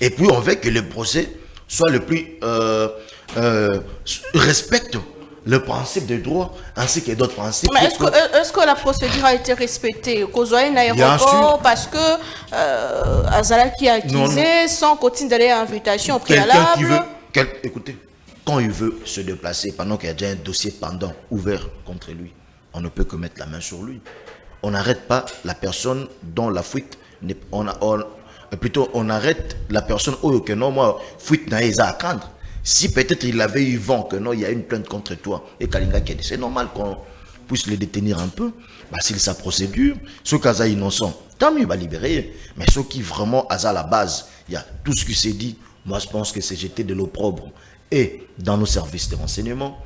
Et puis on veut que le procès soit le plus respecte le principe de droit ainsi que d'autres principes. Mais est-ce que la procédure a été respectée? Aéroport parce que Azala qui a accusé sans continuer d'aller à invitation préalable. Écoutez, quand il veut se déplacer pendant qu'il y a déjà un dossier pendant ouvert contre lui, on ne peut que mettre la main sur lui. On n'arrête pas la personne dont la fuite on arrête la personne que non, moi, fuite n'a pas à craindre. Si peut-être il avait eu vent que non, il y a une plainte contre toi, et Kalinga qui a dit, c'est normal qu'on puisse le détenir un peu, s'il sa procédure, ceux qui sont innocents, tant mieux, il va libérer. Mais ceux qui vraiment, à la base, il y a tout ce qui s'est dit, moi je pense que c'est jeter de l'opprobre et dans nos services de renseignement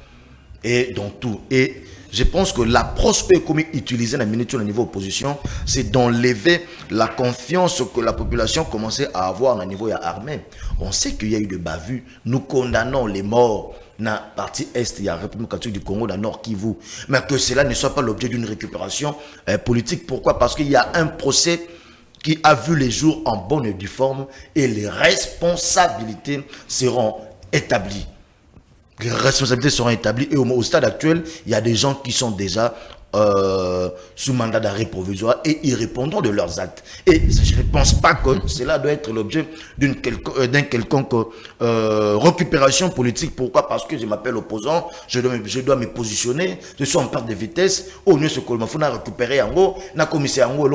et dans tout. Et je pense que l'approche économique utilisée dans le niveau opposition, c'est d'enlever la confiance que la population commençait à avoir au niveau armé. On sait qu'il y a eu des bavures. Nous condamnons les morts dans la partie est, il y a la République catholique du Congo, dans le Nord Kivu. Mais que cela ne soit pas l'objet d'une récupération politique. Pourquoi? Parce qu'il y a un procès qui a vu les jours en bonne et due forme et les responsabilités seront établies. Les responsabilités seront établies et au stade actuel, il y a des gens qui sont déjà sous mandat d'arrêt provisoire et ils répondront de leurs actes. Et je ne pense pas que cela doit être l'objet d'un quelconque récupération politique. Pourquoi? Parce que je m'appelle opposant, je dois me positionner, je suis en perte de vitesse. Au lieu de ce que je faut récupérer en haut, na commissaire en haut,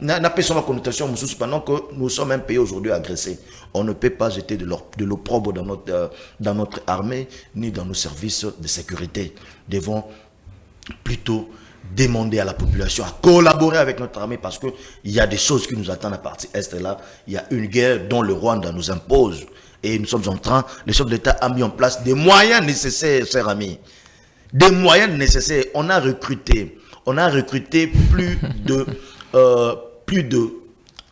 na personne connotation pendant que nous sommes un pays aujourd'hui agressé. On ne peut pas jeter de l'opprobre dans notre armée ni dans nos services de sécurité. Devons plutôt demander à la population à collaborer avec notre armée parce qu'il y a des choses qui nous attendent à partir est là. Il y a une guerre dont le Rwanda nous impose et nous sommes en train, le chef d'État a mis en place des moyens nécessaires, chers amis. Des moyens nécessaires. On a recruté plus de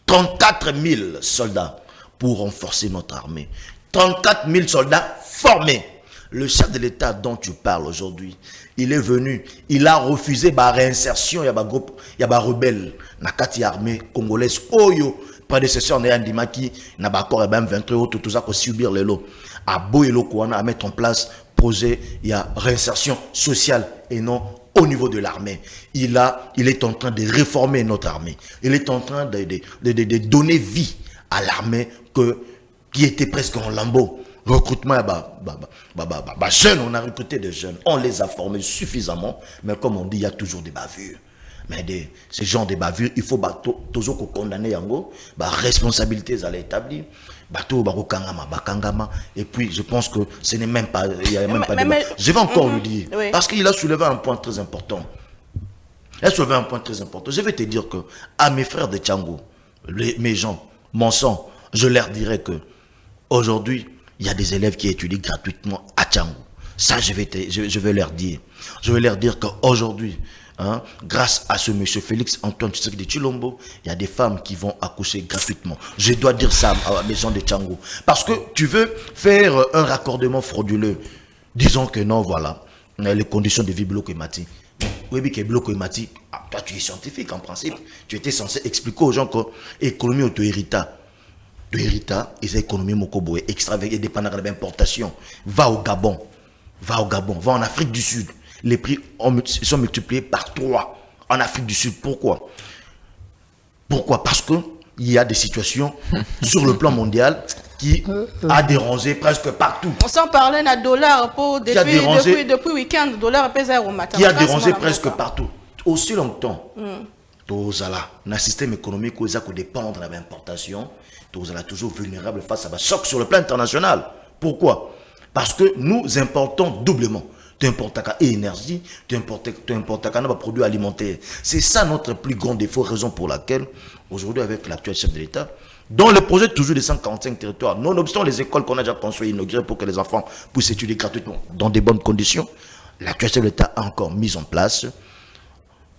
34 000 soldats pour renforcer notre armée. 34 000 soldats formés. Le chef de l'État dont tu parles aujourd'hui, il est venu, il a refusé la réinsertion, il y a des rebelles, dans armée congolaise, Oyo, prédécesseur de Yandimaki, n'a pas encore 23 tout ça pour subir les lots. À Boyelo Kouana, à mettre en place, projet, il y a réinsertion sociale et non au niveau de l'armée. Il est en train de réformer notre armée. Il est en train de donner vie à l'armée qui était presque en lambeau. Recrutement, jeunes, on a recruté des jeunes, on les a formés suffisamment, mais comme on dit, il y a toujours des bavures. Mais ces genres de bavures, il faut toujours condamner yango, responsabilité à l'établir, et puis je pense que ce n'est même pas, il y a même pas de... Je vais encore le dire, parce qu'il a soulevé un point très important. Je vais te dire que à mes frères de Tchango, mes gens, mon sang, je leur dirais que aujourd'hui, il y a des élèves qui étudient gratuitement à Tchango. Ça, je vais leur dire. Je vais leur dire qu'aujourd'hui, grâce à ce monsieur Félix Antoine Tshisekedi Tshilombo, il y a des femmes qui vont accoucher gratuitement. Je dois dire ça à mes gens de Tchango. Parce que tu veux faire un raccordement frauduleux. Disons que non, voilà, les conditions de vie Biloko et Mati. Oui, mais Biloko et Mati, toi tu es scientifique en principe. Tu étais censé expliquer aux gens que l'économie auto-hérita. De Hérita, et l'économie Mokobo est extravagante et dépendant de l'importation. Va au Gabon, va en Afrique du Sud. Les prix sont multipliés par 3 en Afrique du Sud. Pourquoi? Parce qu'il y a des situations sur le plan mondial qui a dérangé presque partout. On s'en parlait d'un dollar depuis le week-end, dollar pèse au matin. Qui a dérangé presque partout. Aussi longtemps, dans le système économique où il faut dépendre de l'importation, vous êtes toujours vulnérable face à un choc sur le plan international. Pourquoi? Parce que nous importons doublement. Tu importes énergie, tu importes produits alimentaires. C'est ça notre plus grand défaut, raison pour laquelle, aujourd'hui, avec l'actuel chef de l'État, dans le projet toujours des 145 territoires, nonobstant les écoles qu'on a déjà construites et inaugurées pour que les enfants puissent étudier gratuitement dans de bonnes conditions, l'actuel chef de l'État a encore mis en place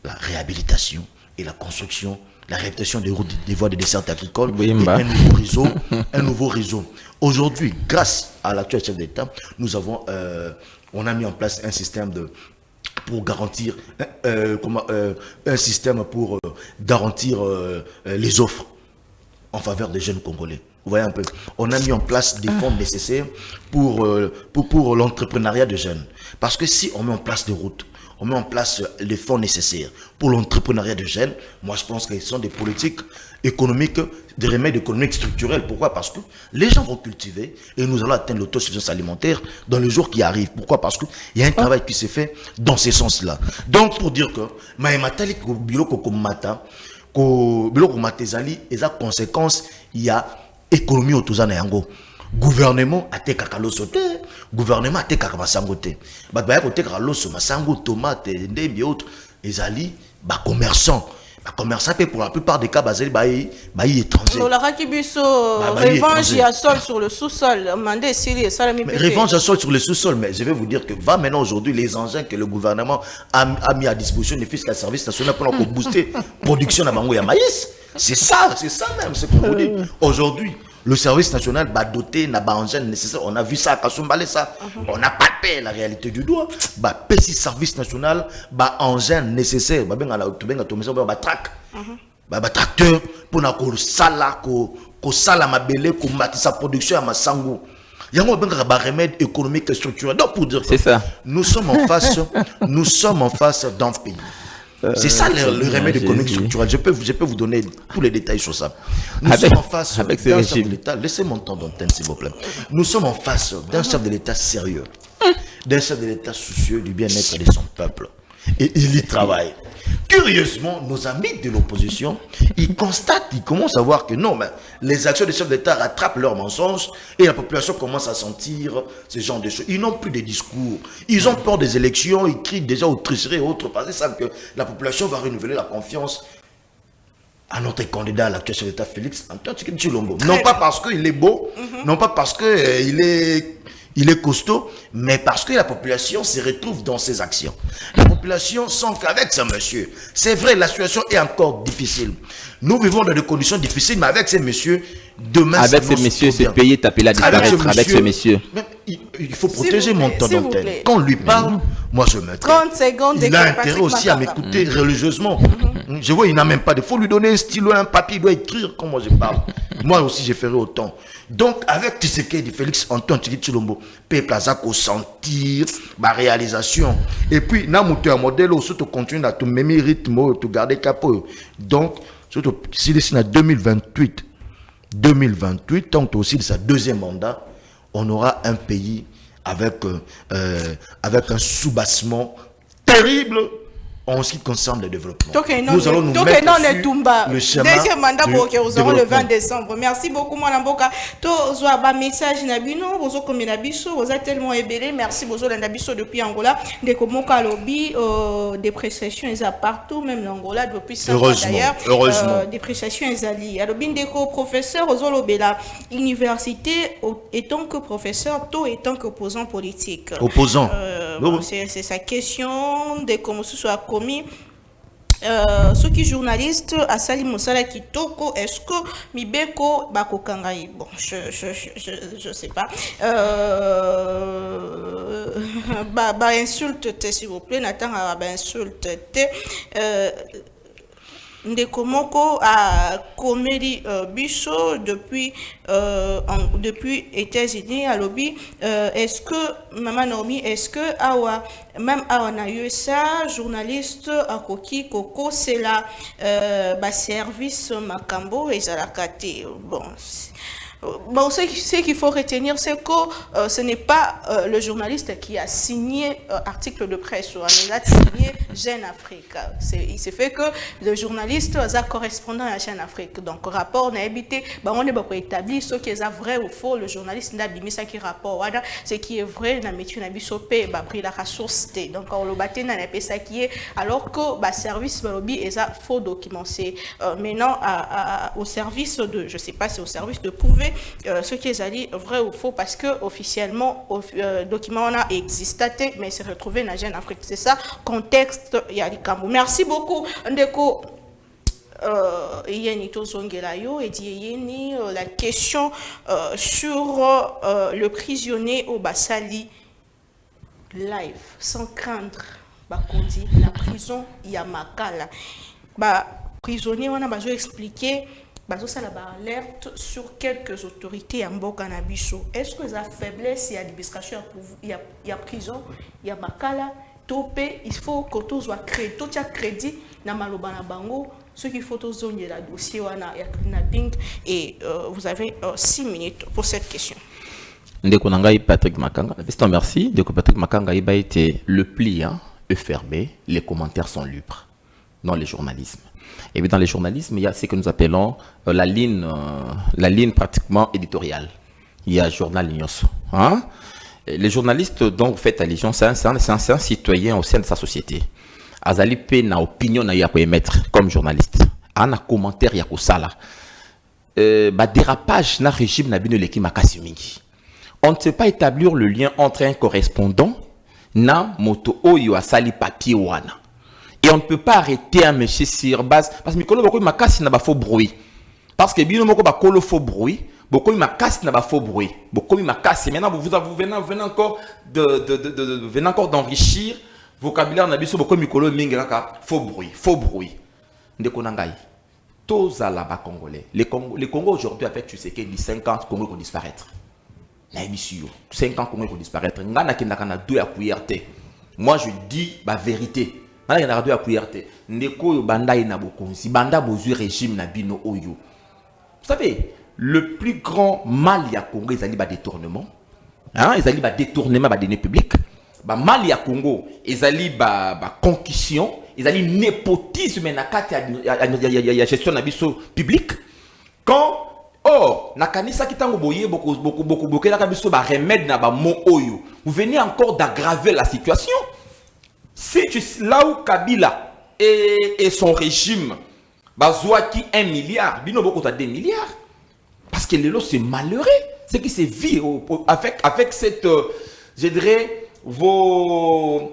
la réhabilitation et la construction, la réhabilitation des routes, des voies de desserte agricole, et un nouveau réseau. Aujourd'hui, grâce à l'actuel chef d'État, on a mis en place un système pour garantir les offres en faveur des jeunes Congolais. Vous voyez un peu. On a mis en place des fonds nécessaires pour l'entrepreneuriat de jeunes. Parce que si on met en place des routes, on met en place les fonds nécessaires pour l'entrepreneuriat de jeunes, moi je pense que ce sont des politiques économiques, des remèdes économiques structurels. Pourquoi? Parce que les gens vont cultiver et nous allons atteindre l'autosuffisance alimentaire dans les jours qui arrivent. Pourquoi? Parce qu'il y a un travail qui s'est fait dans ces sens-là. Donc pour dire que et sa conséquence, il y a économie autour de yango. Gouvernement a été kakaloso te, gouvernement a été kakamasango te. Bah côté kakaloso masango tomate ndembi autres, ezali ba commerçants. commerçant pour la plupart des cas basés étranger. Revanche à sol sur le sous-sol. Revanche à sol sur le sous-sol, mais je vais vous dire que va maintenant aujourd'hui les engins que le gouvernement a mis à disposition des fiscaux services nationaux pour booster la production de mango et maïs. C'est ça même ce qu'on vous dit. Aujourd'hui, le service national va doter d'un engin nécessaire. On a vu ça à Kassumbale, ça. On n'a pas payé la réalité du doigt. Petit service national, engin nécessaire. Tracteur pour sala mabele pour sa production à Massango. Il y a un remède économique et structurel. Donc pour dire que ça. Nous sommes en face d'un pays. C'est ça le remède économique structurel. Je peux vous donner tous les détails sur ça. Nous sommes en face d'un chef de l'État. Laissez-moi ton d'antenne, s'il vous plaît. Nous sommes en face d'un chef de l'État sérieux, d'un chef de l'État soucieux du bien-être de son peuple. Et il y travaille. Curieusement, nos amis de l'opposition, ils commencent à voir que non, mais les actions des chefs d'État rattrapent leurs mensonges et la population commence à sentir ce genre de choses. Ils n'ont plus de discours. Ils ont peur des élections, ils crient déjà aux tricheries et autres parce qu'ils savent que la population va renouveler la confiance à notre candidat à l'actuel chef d'État Félix Antoine Tshisekedi Tshilombo. Non pas parce qu'il est beau, non pas parce qu'il est costaud, mais parce que la population se retrouve dans ses actions. La population sent qu'avec ce monsieur, c'est vrai, la situation est encore difficile. Nous vivons dans des conditions difficiles, mais avec ces messieurs, demain, avec ce monsieur, ce pays est appelé à disparaître. Avec ce monsieur. Il faut protéger mon temps d'antenne. Quand on lui parle, moi je me 30 secondes. Il a intérêt aussi à m'écouter religieusement. Je vois, il n'a même pas de. Il faut lui donner un stylo, un papier, il doit écrire comme moi je parle. Moi aussi, je ferai autant. Donc, avec Tshisekedi, Félix Antoine Tshisekedi Tshilombo, peuple a sentir ma réalisation. Et puis, na mutu un modèle aussi tu continues à te même rythme, tu garder capot. Donc, surtout si c'est en 2028, tant que aussi de sa deuxième mandat, on aura un pays avec un soubassement terrible en ce qui concerne le développement. Nous allons nous mettre sur le chemin deuxième mandat pour que nous aurons le 20 développement. décembre. Merci beaucoup, Mwana Mboka. To zoa ba message na bino, bozo komi na biso, bozo tellement ébélé. Merci bozo la biso depuis Angola. Ndeko moka lobby des prestations ils a partout, même l'Angola depuis 5 ans d'ailleurs. Heureusement. Des prestations ils ali. Alobi ndeko professeur bozo lobela université étant que professeur, to étant que opposant politique. Opposant. C'est sa question de comment ce soit commis. Ceux qui journalistes à Sali Moussala Kitoko, est-ce que Mibeko Bako Kangai? Bon, je sais pas. Insulte, s'il vous plaît, Nathan insulte. Ndekomoko a commis Bicho depuis États-Unis à lobby. Est-ce que Maman Nomi, est-ce que Awa même Awa na USA journaliste à Koki Koko c'est la service Makambo et Zalakate. Bon, ce qu'il faut retenir, c'est que ce n'est pas le journaliste qui a signé article de presse, il a signé Jeune Afrique. Il s'est fait que le journaliste est correspondant à Jeune Afrique. Donc, rapport n'a habité, on est établi ce qui est vrai ou faux. Le journaliste n'a pas mis ça qui rapport. Ce qui est vrai, n'a mis une abisopé, pris la ressource. Donc, on le battait, n'a pas ça qui est, alors que service lobby est faux document. C'est maintenant au service de, je sais pas, c'est au service de prouver ce qui est allé vrai ou faux parce que officiellement document on a existé mais c'est retrouvé dans Jeune Afrique. C'est ça contexte il y a Kambo. Merci beaucoup Ndeko Yenito Zongelayo et Yeni la question sur le prisonnier au Bassali live sans craindre bakondi la prison Yamakala prisonnier on a besoin expliquer. Ça a alerte sur quelques autorités en Bokanabiso. Est-ce que la faiblesse, il y a l'administration, il y a prison, il y a Makala, topé, il faut que tout soit créé, tout y a crédit dans Malobana Bango, ce qu'il faut tout zoner la dossier, il y a kidnapping et vous avez 6 minutes pour cette question. Ndeko Nangai Patrick Makanga, merci. Ndeko Patrick Makanga, il a été le pliant, fermé, les commentaires sont libres dans le journalisme. Et puis dans le journalisme, il y a ce que nous appelons la ligne pratiquement éditoriale. Il y a journal Ignoso. Les journalistes dont vous faites allusion, c'est un citoyen au sein de sa société. azali pe na opinion na ya ko émettre comme journaliste ana commentaire ya ko sala ba dérapage na régime na bino leki makasi mingi. On ne sait pas établir le lien entre un correspondant na moto oyo asali papier wana. Et on ne peut pas arrêter un monsieur sur base parce que mikolo bako makasi na ba faux bruit. Parce que bino moko ba kolo faux bruit, boko makasi na ba faux bruit. Boko makasi maintenant vous venez encore venez encore d'enrichir vocabulaire na biso boko mikolo mingi kaka faux bruit. Ndeko nangai. Tous à la bas congolais. Le Congo aujourd'hui avec tu sais que 5 ans Congo vont disparaître. 5 ans Congo vont disparaître. Ngana kinakana deux à couillerté. Moi je dis la vérité. Ngana kinakana deux à couillerté. Ndeko banda ina bokonzi banda bozu régime na bino oyo. Vous savez, le plus grand mal ya Congo ils allaient ba détournement. Hein, ils allaient ba détournement ba deniers publics. Ba mal ya Congo ils allaient ba concussion. Ils allaient népotisme na kati ya gestion na biso public. Quand na kanisa kitango boye beaucoup la biso ba remède na ba mo oyo. Vous venez encore d'aggraver la situation. Si tu là où Kabila et son régime bazouaki 1 milliard, bino boko ta 2 milliards. Parce que lelo c'est malheureux, c'est qui se vit avec cette je dirais votre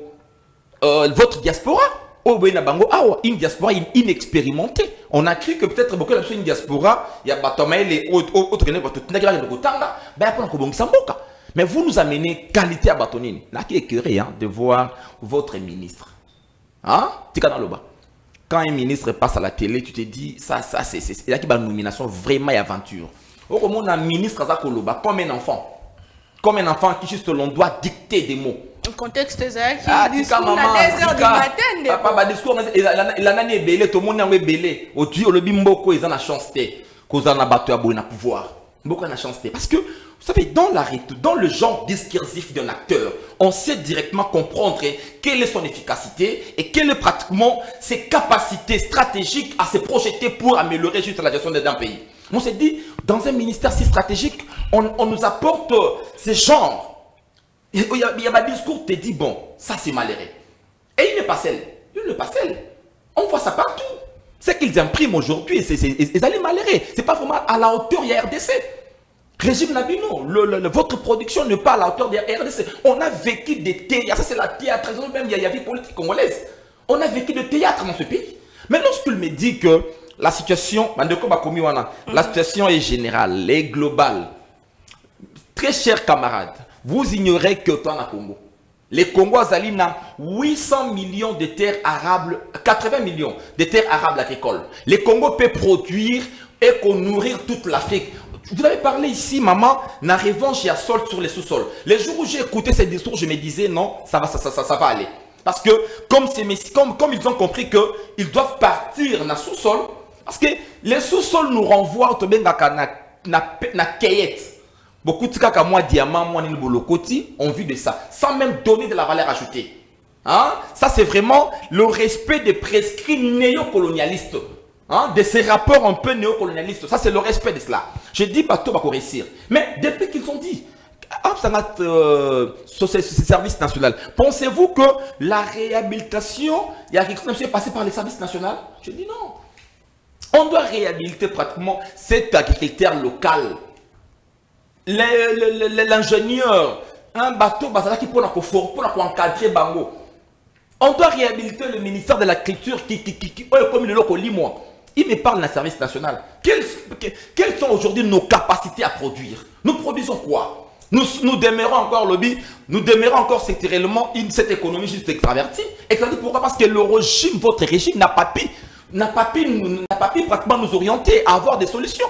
diaspora. Une diaspora inexpérimentée. On a cru que peut-être beaucoup de une diaspora, il y a les autres mais vous nous amenez qualité à Batonine. Là qui est curieux de voir votre ministre. Hein? Quand un ministre passe à la télé, tu te dis ça c'est là qui va une nomination vraiment aventure. Comment un ministre comme un enfant. Comme un enfant qui juste l'on doit dicter des mots. Le contexte exact. Discours à 2h du matin. Papa, discours, il a un belé, tout le monde a un belé. Au Dieu, le bimboko, ils ont la chance de cause en abattu à bon pouvoir. Beaucoup de chance parce que, vous savez, dans le genre discursif d'un acteur, on sait directement comprendre quelle est son efficacité et quelle est pratiquement ses capacités stratégiques à se projeter pour améliorer juste la gestion d'un pays. On s'est dit, dans un ministère si stratégique, on nous apporte ces genres. Il y a un discours qui te dit, bon, ça c'est malheureux. Et il n'est pas seul. On voit ça partout. Ce qu'ils impriment aujourd'hui, ils allaient malheureux. Ce n'est pas vraiment à la hauteur de la RDC. Régime Nabino, votre production n'est pas à la hauteur de la RDC. On a vécu des théâtres. Ça c'est la théâtre. Même il y a vie politique congolaise. On a vécu des théâtres dans ce pays. Mais lorsqu'il me dit que la situation, la situation est générale, est globale. Très chers camarades, vous ignorez que dans le Congo, les Congolais ont 800 millions de terres arables, 80 millions de terres arables agricoles. Les Congo peuvent produire et nourrir toute l'Afrique. Vous avez parlé ici, maman, la revanche, il y a sol sur les sous-sols. Les jours où j'ai écouté ces discours, je me disais non, ça va aller. Parce que comme ils ont compris qu'ils doivent partir dans le sous-sol, parce que les sous-sols nous renvoient au na cueillette. Beaucoup de cas comme moi, diamant, moi, Bolokoti, ont vu de ça, sans même donner de la valeur ajoutée. Hein? Ça, c'est vraiment le respect des prescrits néocolonialistes. Hein? De ces rapports un peu néocolonialistes. Ça, c'est le respect de cela. Je dis, bateau va réussir. Mais depuis qu'ils ont dit, ce service national, pensez-vous que la réhabilitation, il y a quelque chose qui est passé par les services nationaux? Je dis non. On doit réhabiliter pratiquement cet agriculteur local. L'ingénieur, un bateau qui pour encadrer Bango. On doit réhabiliter le ministère de l'Agriculture qui comme le local moi. Il me parle d'un service national. Quelles sont aujourd'hui nos capacités à produire? Nous produisons quoi? Nous demeurons encore lobby, nous demeurons encore sectoriellement cette économie juste extravertie. Et pourquoi? Parce que le régime, votre régime n'a pas pu pratiquement nous orienter à avoir des solutions.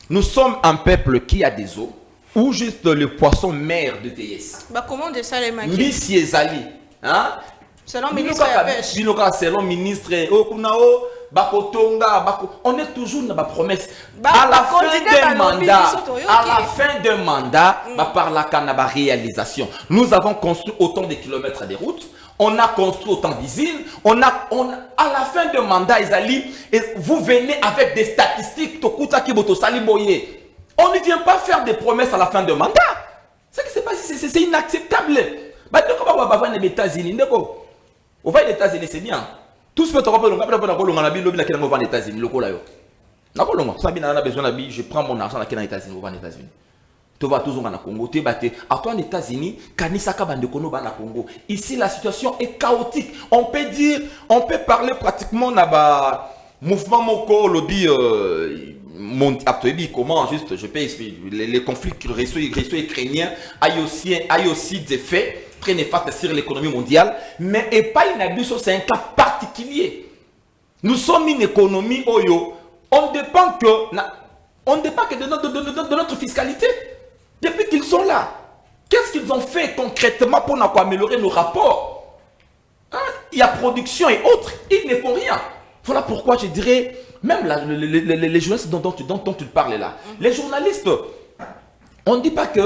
Nous sommes un peuple qui a des eaux ou juste le poisson mer de TS. Comment de ça les manquer? Miss Yezali. Hein? Selon ministre de la Pêche. Selon ministre on est toujours dans la promesse. À la fin d'un mandat, par la réalisation. Nous avons construit autant de kilomètres de routes. On a construit autant d'usines. À la fin d'un mandat, vous venez avec des statistiques. On ne vient pas faire des promesses à la fin d'un mandat. C'est inacceptable. Bah, comment on va voir les États-Unis? On va aux États-Unis, c'est bien. Tout ce que tu as besoin aux États-Unis, je prends mon argent aux États-Unis, aux États-Unis. Tu vas tous au Congo, tu vas à toi aux États-Unis, Kanisaka Bandekono Bana Congo. Ici, la situation est chaotique. On peut parler pratiquement dans mouvement Moko, lobby, comment juste, je peux expliquer, les conflits ukrainiens aient aussi des faits très néfastes sur l'économie mondiale, mais et pas une abus, c'est un cas particulier. Nous sommes une économie, on dépend que de notre fiscalité. Depuis qu'ils sont là, qu'est-ce qu'ils ont fait concrètement pour améliorer nos rapports? Il y a production et autres, ils ne font rien. Voilà pourquoi je dirais, même les journalistes dont tu parles là, les journalistes, on ne dit pas que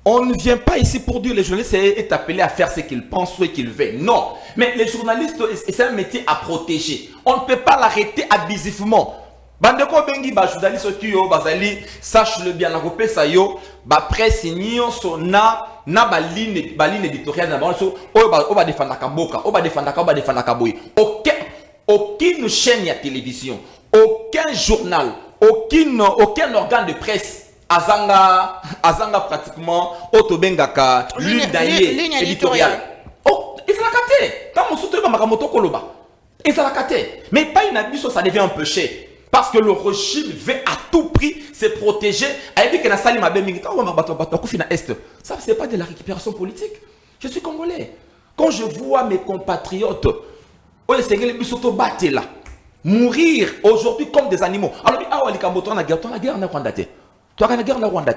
on ne vient pas ici pour dire que les journalistes est appelé à faire ce qu'ils pensent ou ce qu'ils veulent. Non, mais les journalistes, c'est un métier à protéger. On ne peut pas l'arrêter abusivement. Bandeko bengi ba journaliste qui yo bazali sache-le bien la repé ça yo ba presse nyonso na ba ligne éditoriale na banso o ba défendre kamboka o ba défendre boy. Aucune chaîne de télévision, aucun journal, aucun organe de presse azanga pratiquement autobengaka ligne éditoriale. Oh, il s'est racaté. Quand on soutient ma moto koloba. Il s'est racaté. Mais pas une abus, ça devient un peu cher. Parce que le régime veut à tout prix se protéger. Ça, c'est pas de la récupération politique. Je suis congolais. Quand je vois mes compatriotes mourir aujourd'hui comme des animaux. Alors, tu as la guerre en Rwanda. Tu as la guerre en Rwanda.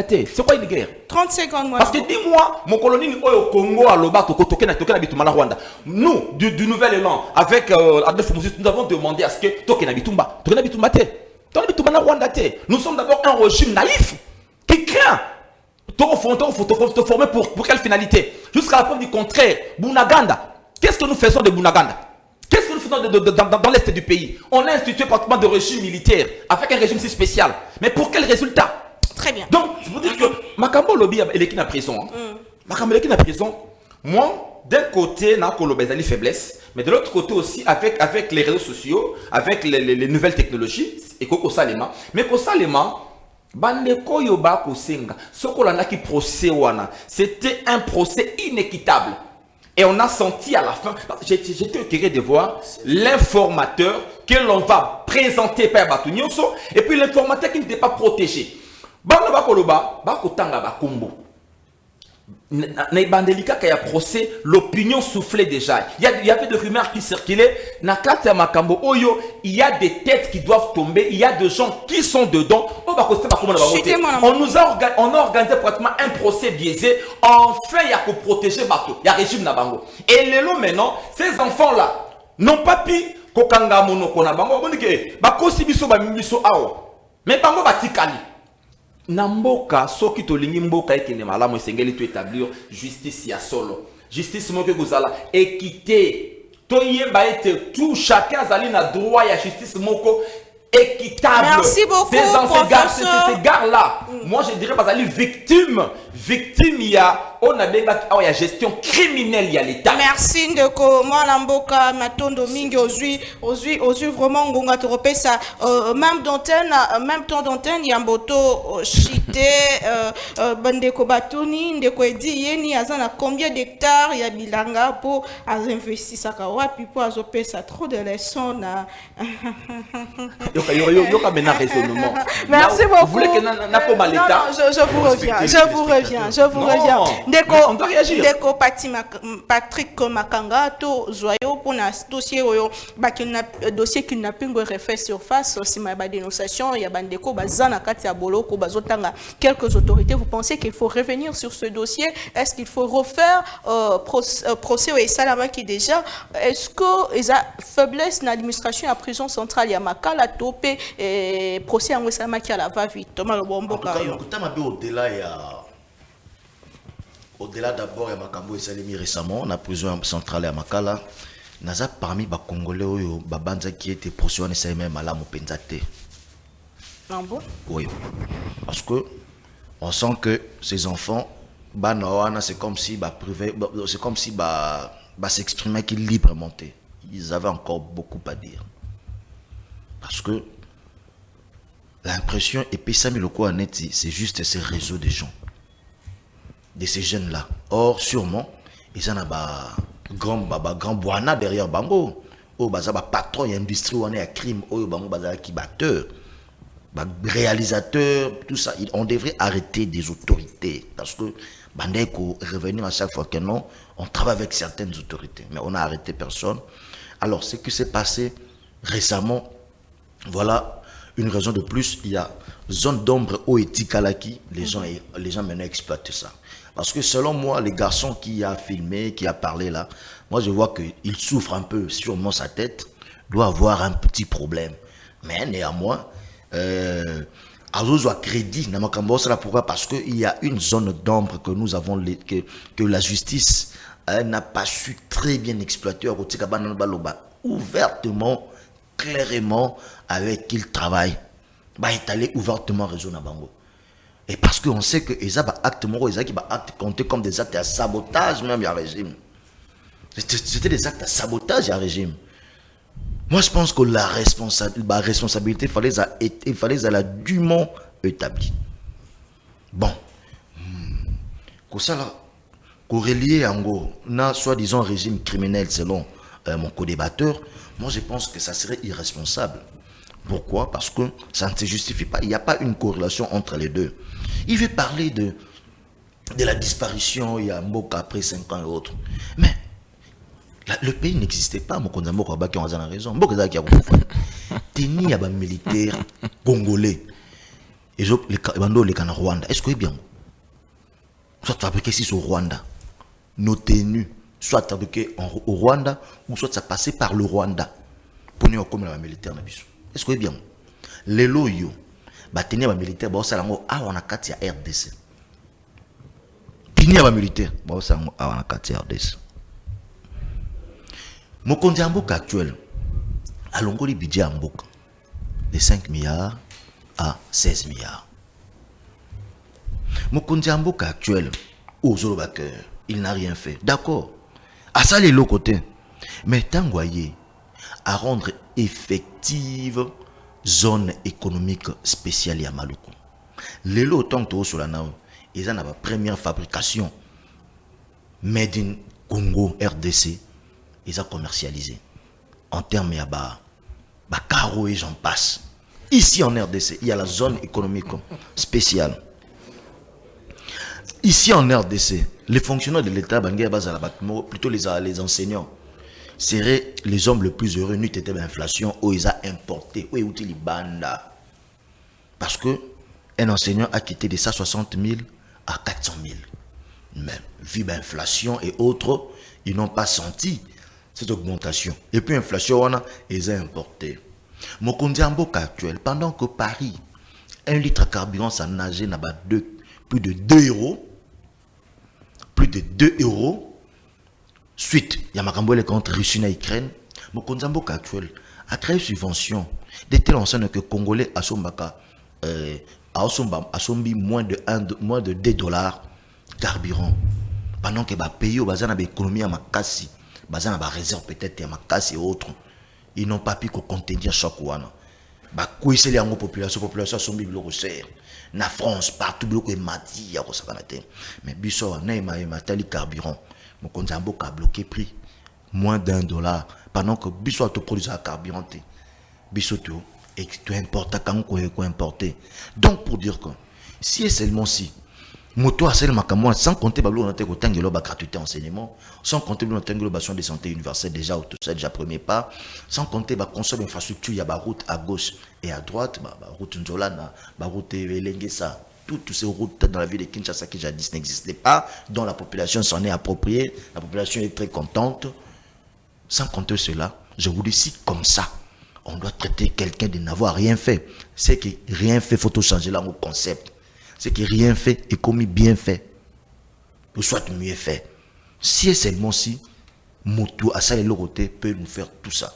C'est quoi une guerre? 30 secondes, moi. Parce que dis-moi, mon colonie au Congo, à Lobato, Rwanda. Nous, du Nouvel Élan, avec Adolphe Moussous, nous avons demandé à ce que Tokena Bitumba. Nous sommes d'abord un régime naïf qui craint. Te former pour quelle finalité? Jusqu'à la preuve du contraire. Bunaganda. Qu'est-ce que nous faisons de Bunaganda? Qu'est-ce que nous faisons dans l'est du pays? On a institué pratiquement de régime militaire avec un régime si spécial. Mais pour quel résultat? Très bien. Donc, je vous dis que Makambo Lobby est qui na prison. Makambo est qui na prison. Moi, d'un côté, na kolobezali faiblesse, mais de l'autre côté aussi, avec les réseaux sociaux, avec les nouvelles technologies, et Koko Salema. Mais Koko Salema, Bandeko Yoba Kosenga, ce qu'on a qui procès wana, c'était un procès inéquitable. Et on a senti à la fin, j'étais curieux de voir l'informateur que l'on va présenter par Batounioso, et puis l'informateur qui n'était pas protégé. Banda bakoloba bakotanga bakombo na bandelika kaya procès, l'opinion soufflait déjà. Il y avait des rumeurs qui circulaient. Na kata makambo oyo, il y a des têtes qui doivent tomber, il y a des gens qui sont dedans. On a organisé pratiquement un procès biaisé. Enfin, il y a que protéger bateau, il y a régime na bango. Et lelo maintenant, ces enfants là n'ont pas pu kokanga mono kona bango bonike bakosi biso ba miso awo. Mais bango batikali. Namboka soki tolingi mboka ekende malamu esengeli to établir justice ya solo. Justice moke kozala équité. Toyeba ete tout chacun azali na droit ya justice moko équitable. Merci beaucoup, professeur. Ces gars-là, moi je dirais pas victime, il y a on a bien il y a gestion criminelle, il y a l'État. Merci Ndeko, moi Lamboka, Matondo Mingi, aujourd'hui vraiment Ngonga Toropé ça, même temps d'antenne, il y a un boto chité, Bandeko Batuni, Ndeko Edi, Yeni, Azana combien d'hectares, il y a Bilanga pour investir ça, puis pour azoper ça, trop de leçons. Merci beaucoup. Vous voulez que l'État? Je vous reviens. Ndeko Patrick Makanga, to Zoyo pour un dossier dossier kidnapping refait surface, si ma dénonciation, il y a Bandeko Bazana Katia Boloko Bazotanga, quelques autorités, vous pensez qu'il faut revenir sur ce dossier? Est-ce qu'il faut refaire procès au Salama qui déjà, est-ce que il y a faiblesse dans l'administration à prison centrale Yamaka la topé et procès en Salama qui a la va vite Thomas Lobombo Kayo. Au-delà d'abord, il y a Makambo et Salemi récemment, la prison centrale à Makala. Naza parmi les Congolais Babanza qui était poursuivi et même à la Mopenzate. Ah bon? Oui. Parce que on sent que ces enfants c'est comme si c'est comme si s'exprimer qu'ils librement. Ils avaient encore beaucoup à dire. Parce que l'impression, et puis ça, mais le quoi net, c'est juste ces réseaux de gens, de ces jeunes-là. Or, sûrement, ils en ont grand boana derrière Bango. Oh, patron, il y a industrie où on est à crime. Oh, Bango, qui batteur, réalisateur, tout ça. On devrait arrêter des autorités. Parce que, Bandeko, revenir à chaque fois que non, on travaille avec certaines autorités. Mais on n'a arrêté personne. Alors, ce qui s'est passé récemment, voilà une raison de plus. Il y a zone d'ombre au Etikalaki. Les gens maintenant exploitent ça. Parce que selon moi, les garçons qui a filmé, qui a parlé là, moi je vois qu'il souffre un peu, sûrement sa tête, doit avoir un petit problème. Mais néanmoins, Azozo a crédit, pourquoi? Parce qu'il y a une zone d'ombre que nous avons, que la justice n'a pas su très bien exploiter, ouvertement, clairement, avec qui il travaille. Étaler ouvertement réseau Nabango. Et parce qu'on sait que les actes moraux, les actes comptés comme des actes à sabotage même à régime. C'était des actes à sabotage à régime. Moi je pense que la responsabilité il fallait la dûment établie. Bon. Comme ça là, corrélé en gros, n'a soi-disant régime criminel selon mon co-débatteur, moi je pense que ça serait irresponsable. Pourquoi? Parce que ça ne se justifie pas. Il n'y a pas une corrélation entre les deux. Il veut parler de la disparition, il y a Mboka après 5 ans et autres. Mais le pays n'existait pas. Mokonza Mboka qui a raison. Mboka qui a tenu il y a des militaires congolais. Et les Cana Rwanda. Est-ce que c'est bien? Soit fabriqué ici au Rwanda. Nos tenues, soit fabriqué au Rwanda, ou soit ça passait par le Rwanda. Pour nous, comme les militaires. Est-ce que c'est bien? Les loyaux, tenir les militaires, on a 4 RDC. Tenir les militaires, on a 4 RDC. Mon compte actuel, à l'ongo le budget en Mboka, de 5 milliards à 16 milliards. Mon compte actuel, aux Zorobaker, il n'a rien fait. D'accord. À ça, les l'autre côté. Mais tant voyez, à rendre effective zone économique spéciale à Maluku. Les lots tant que sur la nao, ils ont la première fabrication made in Congo RDC, ils ont commercialisé en termes de carreaux et j'en passe. Ici en RDC, il y a la zone économique spéciale. Ici en RDC, les fonctionnaires de l'État, plutôt les enseignants, seraient les hommes les plus heureux, n'eût été l'inflation, où ils ont importé, où ils ont les banda. Parce que un enseignant a quitté de 160 000 à 400 000. Mais vu l'inflation et autres, ils n'ont pas senti cette augmentation. Et puis l'inflation, ils ont importé. Mokondi Mboka actuel, pendant que Paris, 1 litre de carburant, ça nageait plus de 2 euros. Plus de 2 euros. Suite, il y a Makamboué contre Russie et Ukraine. Mokondi Mboka actuel a créé une subvention de telle enseigne que Congolais a moins de 2 dollars carburant. Pendant que les pays ont l'économie à Makassi, ils ont réserve peut-être à Makassi et autres. Ils n'ont pas pu contenir chaque one. Quoi c'est les population sont bibliothèques. Na France partout bloqué mati ya ko sakanate. Mais biso na tali carburant. Mon compte a bloqué prix moins d'1 dollar pendant que biso to produit carburant. Biso to et tu importes quand ko importer. Donc pour dire que si et seulement si moto a seulement comme sans compter bablo na te ko tangelo ba gratuité enseignement, sans compter le tangelo ba soins de santé universelle déjà tout ça déjà premier pas, sans compter ba consomme infrastructure ya ba route à gauche et à droite, ba route Nzolana, ba route Elengesa, toutes ces routes dans la ville de Kinshasa qui jadis n'existaient pas, dont la population s'en est appropriée, la population est très contente. Sans compter cela, je vous dis si comme ça on doit traiter quelqu'un de n'avoir rien fait, c'est que rien fait, faut tout changer là au concept. C'est que rien fait est commis bien fait. Ou soit mieux fait. Si et seulement si, Moto à ça et l'autre peut nous faire tout ça.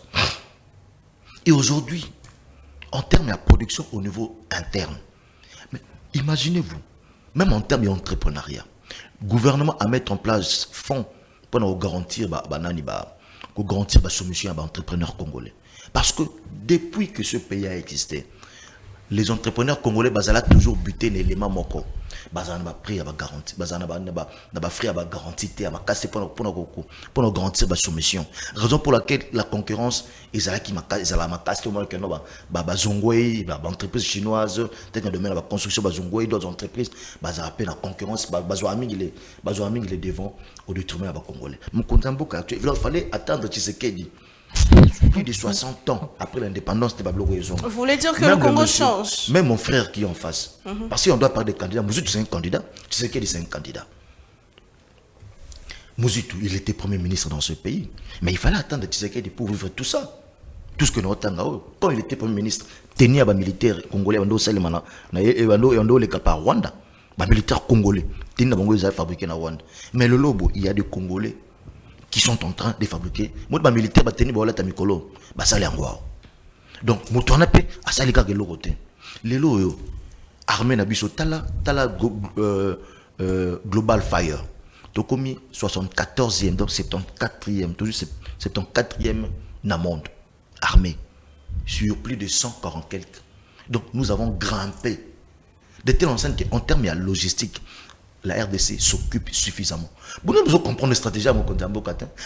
Et aujourd'hui, en termes de production au niveau interne, mais imaginez-vous, même en termes d'entrepreneuriat, gouvernement à mettre en place fonds pour garantir la soumission à l'entrepreneur congolais. Parce que depuis que ce pays a existé, les entrepreneurs congolais ont toujours buté l'élément moko. Bazana ba prix ba garantie, bazana ba free ba garantie té ba casser pour garantir la soumission. Raison pour laquelle la concurrence ezalaki ezala makasi au moins que no ba zongwei ba entreprise chinoise peut-être dans le domaine de la construction ba zongwei d'autres entreprises bazala pe la concurrence bazwa mingi les devant au détriment ba congolais. Mon Mboka il fallait attendre Tshisekedi plus de 60 ans après l'indépendance de Bablo Goyezon. Vous voulez dire que le Congo change? Même mon frère qui est en face. Parce qu'on doit parler des candidats. Mouzoutou, c'est un candidat. Tu sais qu'il est un candidat. Mouzoutou, il était premier ministre dans ce pays. Mais il fallait attendre Tshisekedi pour vivre tout ça. Tout ce que nous avons. Quand il était premier ministre, tenir les militaires congolais, les par Rwanda. Les militaires congolais, tenir les fabriqués dans Rwanda. Mais le lobo, il y a des Congolais qui sont en train de fabriquer. Moi, les militaires, ça les envoie. Donc, moi, on a fait ça les gars de l'autre. Les lots, armée nabiso tala Global Fire. Donc, commis 74e, donc 74e, toujours 74e dans le monde armé sur plus de 140 quelques. Donc, nous avons grimpé. De telle enceinte en termes de logistique, la RDC s'occupe suffisamment. Vous devez comprendre la stratégie à mon compte.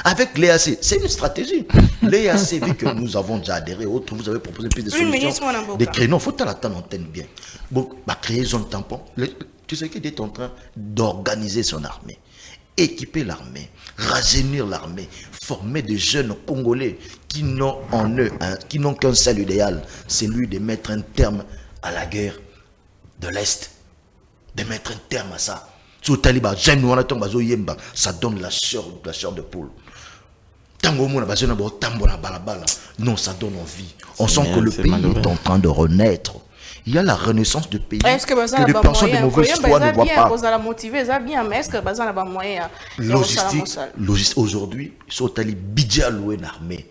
Avec l'EAC, c'est une stratégie. L'EAC, vu que nous avons déjà adhéré, autres, vous avez proposé plus de solutions. Des créneaux, il faut attendre l'antenne bien. Donc, créer zone tampon. Tu sais qu'il est en train d'organiser son armée, équiper l'armée, rajeunir l'armée, former des jeunes Congolais qui n'ont en eux, qui n'ont qu'un seul idéal, c'est lui de mettre un terme à la guerre de l'Est, de mettre un terme à ça. Ça donne la chair de poule. Non, ça donne envie. On sent que le pays est en train de renaître. Il y a la renaissance du pays est-ce que les personnes de mauvaise foi ne voient pas. Logistique, aujourd'hui, Sotali budget alloué une armée.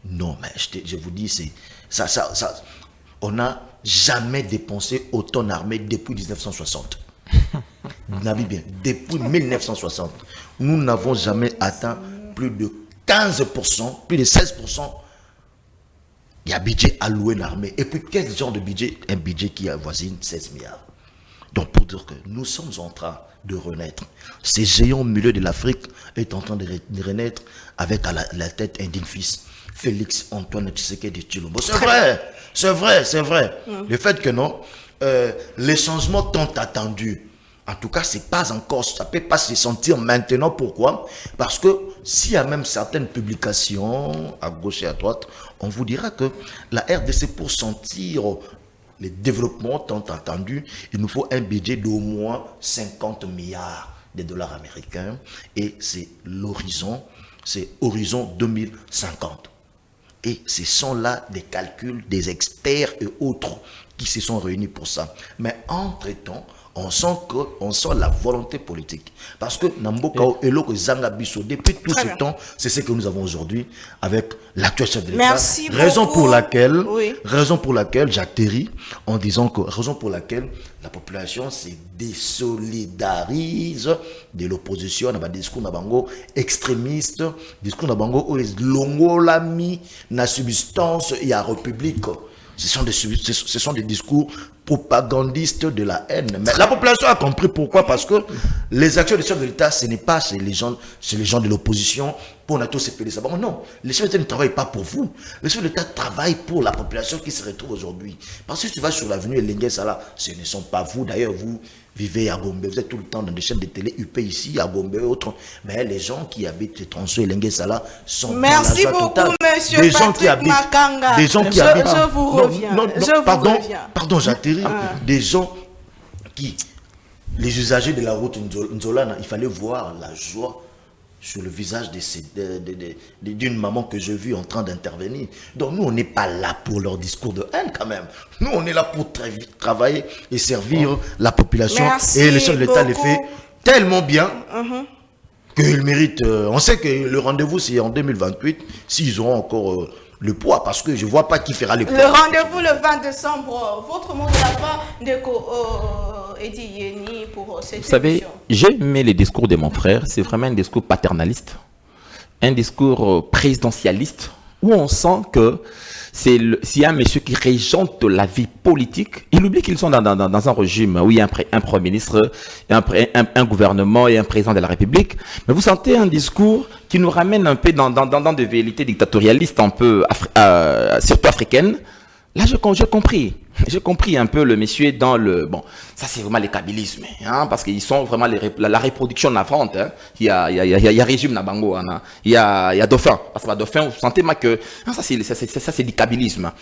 Non, mais je vous dis, c'est ça. On n'a jamais dépensé autant d'armée depuis 1960. Bien, depuis 1960, nous n'avons jamais atteint plus de 15%, plus de 16%. Il y a un budget alloué à l'armée. Et puis, quel genre de budget? Un budget qui avoisine 16 milliards. Donc, pour dire que nous sommes en train de renaître. Ces géants au milieu de l'Afrique est en train de renaître avec à la tête un digne fils, Félix Antoine Tshisekedi Tshilombo. C'est vrai. Le fait que non, les changements tant attendus, en tout cas, c'est pas encore, ça peut pas se sentir maintenant. Pourquoi? Parce que s'il y a même certaines publications à gauche et à droite, on vous dira que la RDC, pour sentir les développements tant attendus, il nous faut un budget d'au moins 50 milliards de dollars américains. Et c'est l'horizon, c'est horizon 2050. Et ce sont là des calculs des experts et autres qui se sont réunis pour ça. Mais entre-temps, on sent la volonté politique. Parce que Namboka Eloko Zangabiso, depuis tout ce temps, c'est ce que nous avons aujourd'hui avec l'actuel chef de l'État. Raison pour laquelle j'atterris en disant que raison pour laquelle la population se désolidarise de l'opposition, dans discours nabango extrémiste, discours nabango où les longolami na substance et à république. Ce sont des discours propagandistes de la haine. Mais la population a compris pourquoi. Parce que les actions des chefs de l'État, ce n'est pas chez les gens de l'opposition pour nous tous ces ça. Non, les chefs de l'État ne travaillent pas pour vous. Les chefs de l'État travaillent pour la population qui se retrouve aujourd'hui. Parce que si tu vas sur l'avenue Elengue Sala, ce ne sont pas vous. D'ailleurs, vous vivez à Gombe, vous êtes tout le temps dans des chaînes de télé UP ici, à Gombe et autres. Mais les gens qui habitent Transfo Elengue Sala sont dans la joie totale. Monsieur des gens qui habitent, Makanga. Des gens qui habitent. Je vous reviens. Pardon, j'atterris. Des gens qui, les usagers de la route Nzolana, il fallait voir la joie sur le visage d'une maman que j'ai vue en train d'intervenir. Donc nous, on n'est pas là pour leur discours de haine quand même. Nous, on est là pour travailler et servir la population. Merci et le chef de l'État beaucoup. le fait tellement bien qu'ils méritent. On sait que le rendez-vous, c'est en 2028, s'ils auront encore le poids, parce que je ne vois pas qui fera le poids. Le rendez-vous le 20 décembre. Votre mot de la fin, Ndeko Edi Yeni, pour cette émission. j'ai aimé le discours de mon frère. C'est vraiment un discours paternaliste, un discours présidentialiste, où on sent que s'il y a un monsieur qui régente la vie politique, il oublie qu'ils sont dans un régime où il y a un premier ministre, un gouvernement et un président de la République. Mais vous sentez un discours qui nous ramène un peu dans des velléités dictatorialistes, un peu surtout africaines. Là, j'ai compris. J'ai compris un peu le monsieur dans le... Bon, ça c'est vraiment le kabylisme, hein, parce qu'ils sont vraiment la reproduction navrante. Hein. Il y a régime Nabango, hein, il y a dauphin. Parce que le dauphin, vous sentez que... Hein, ça c'est du kabylisme.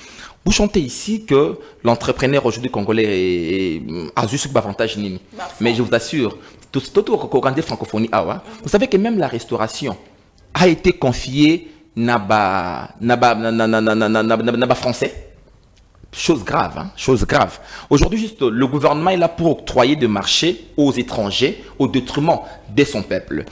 Vous chantez ici que l'entrepreneur aujourd'hui congolais a juste avantage nini. Mais je vous assure, tout le francophonie, vous savez que même la restauration a été confiée naba français. Chose grave, hein? Chose grave. Aujourd'hui, juste le gouvernement est là pour octroyer des marchés aux étrangers au détriment de son peuple.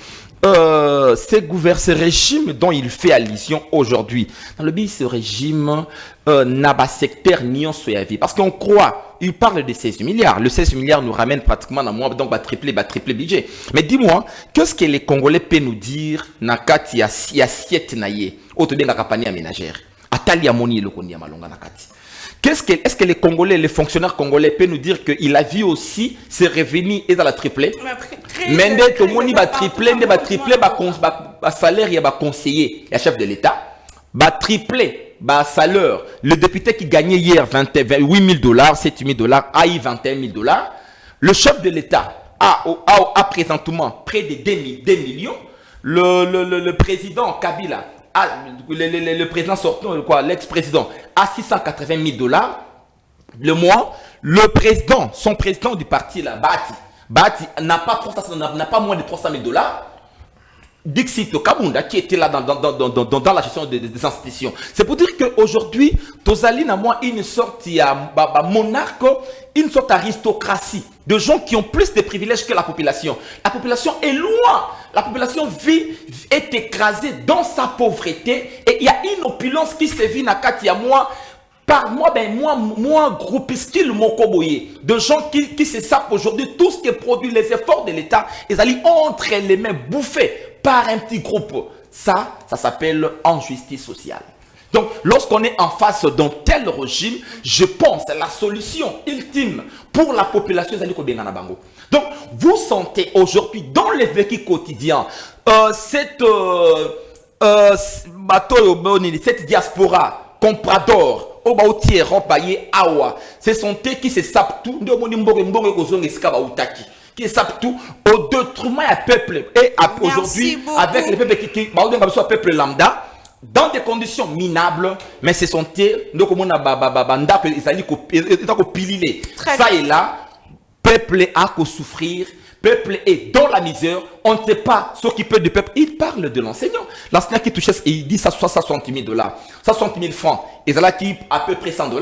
Ce régime dont il fait allusion aujourd'hui, dans le pays, ce régime n'a pas secteur ni en vie. Parce qu'on croit, il parle de 16 milliards. Le 16 milliards nous ramène pratiquement à moi, donc triplé budget. Mais dis-moi, qu'est-ce que les Congolais peuvent nous dire nakati ya assiette naye, auto bien campagne ménagère. Atali amoni le kondi malonga nakati. Est-ce que les Congolais, les fonctionnaires congolais peuvent nous dire qu'il a vu aussi ses revenus et dans la triplée? Mais tout le monde va tripler, salaire, il y a conseiller, il y a chef de l'État, va tripler, salaire. Le député qui gagnait hier $8 000, 7 000 a eu $21 000. Le chef de l'État a présentement près de 2 millions. Le président Kabila, le président sortant, l'ex-président, à $680 000 le mois. Son président du parti, là, Bati n'a pas moins de $300 000. Dixit Kabunda, qui était là dans la gestion des institutions. C'est pour dire qu'aujourd'hui, Tozaline a moi une sorte de monarque, une sorte d'aristocratie, de gens qui ont plus de privilèges que la population. La population est loin. La population est écrasée dans sa pauvreté et il y a une opulence qui se vit dans Katia moi. Par moi, groupuscule Mokoboye, de gens qui se sapent aujourd'hui tout ce qui produit les efforts de l'État, ils allaient entre les mains bouffés par un petit groupe. Ça s'appelle injustice sociale. Donc, lorsqu'on est en face d'un tel régime, je pense que la solution ultime pour la population, c'est de Bango. Donc, vous sentez aujourd'hui dans les vécus quotidiens cette diaspora comprador. Ce sont eux qui se sapent tout, qui sapent tout au détriment du peuple. Et aujourd'hui, avec le peuple qui peuple lambda, dans des conditions minables, mais ce sont eux, ça et là, peuple a qu'à souffrir. Peuple est dans la misère, on ne sait pas s'occuper du peuple. Il parle de l'enseignant. L'enseignant qui touche, il dit ça soit $60 000, 60 000 francs. Et ça là qui à peu près $100.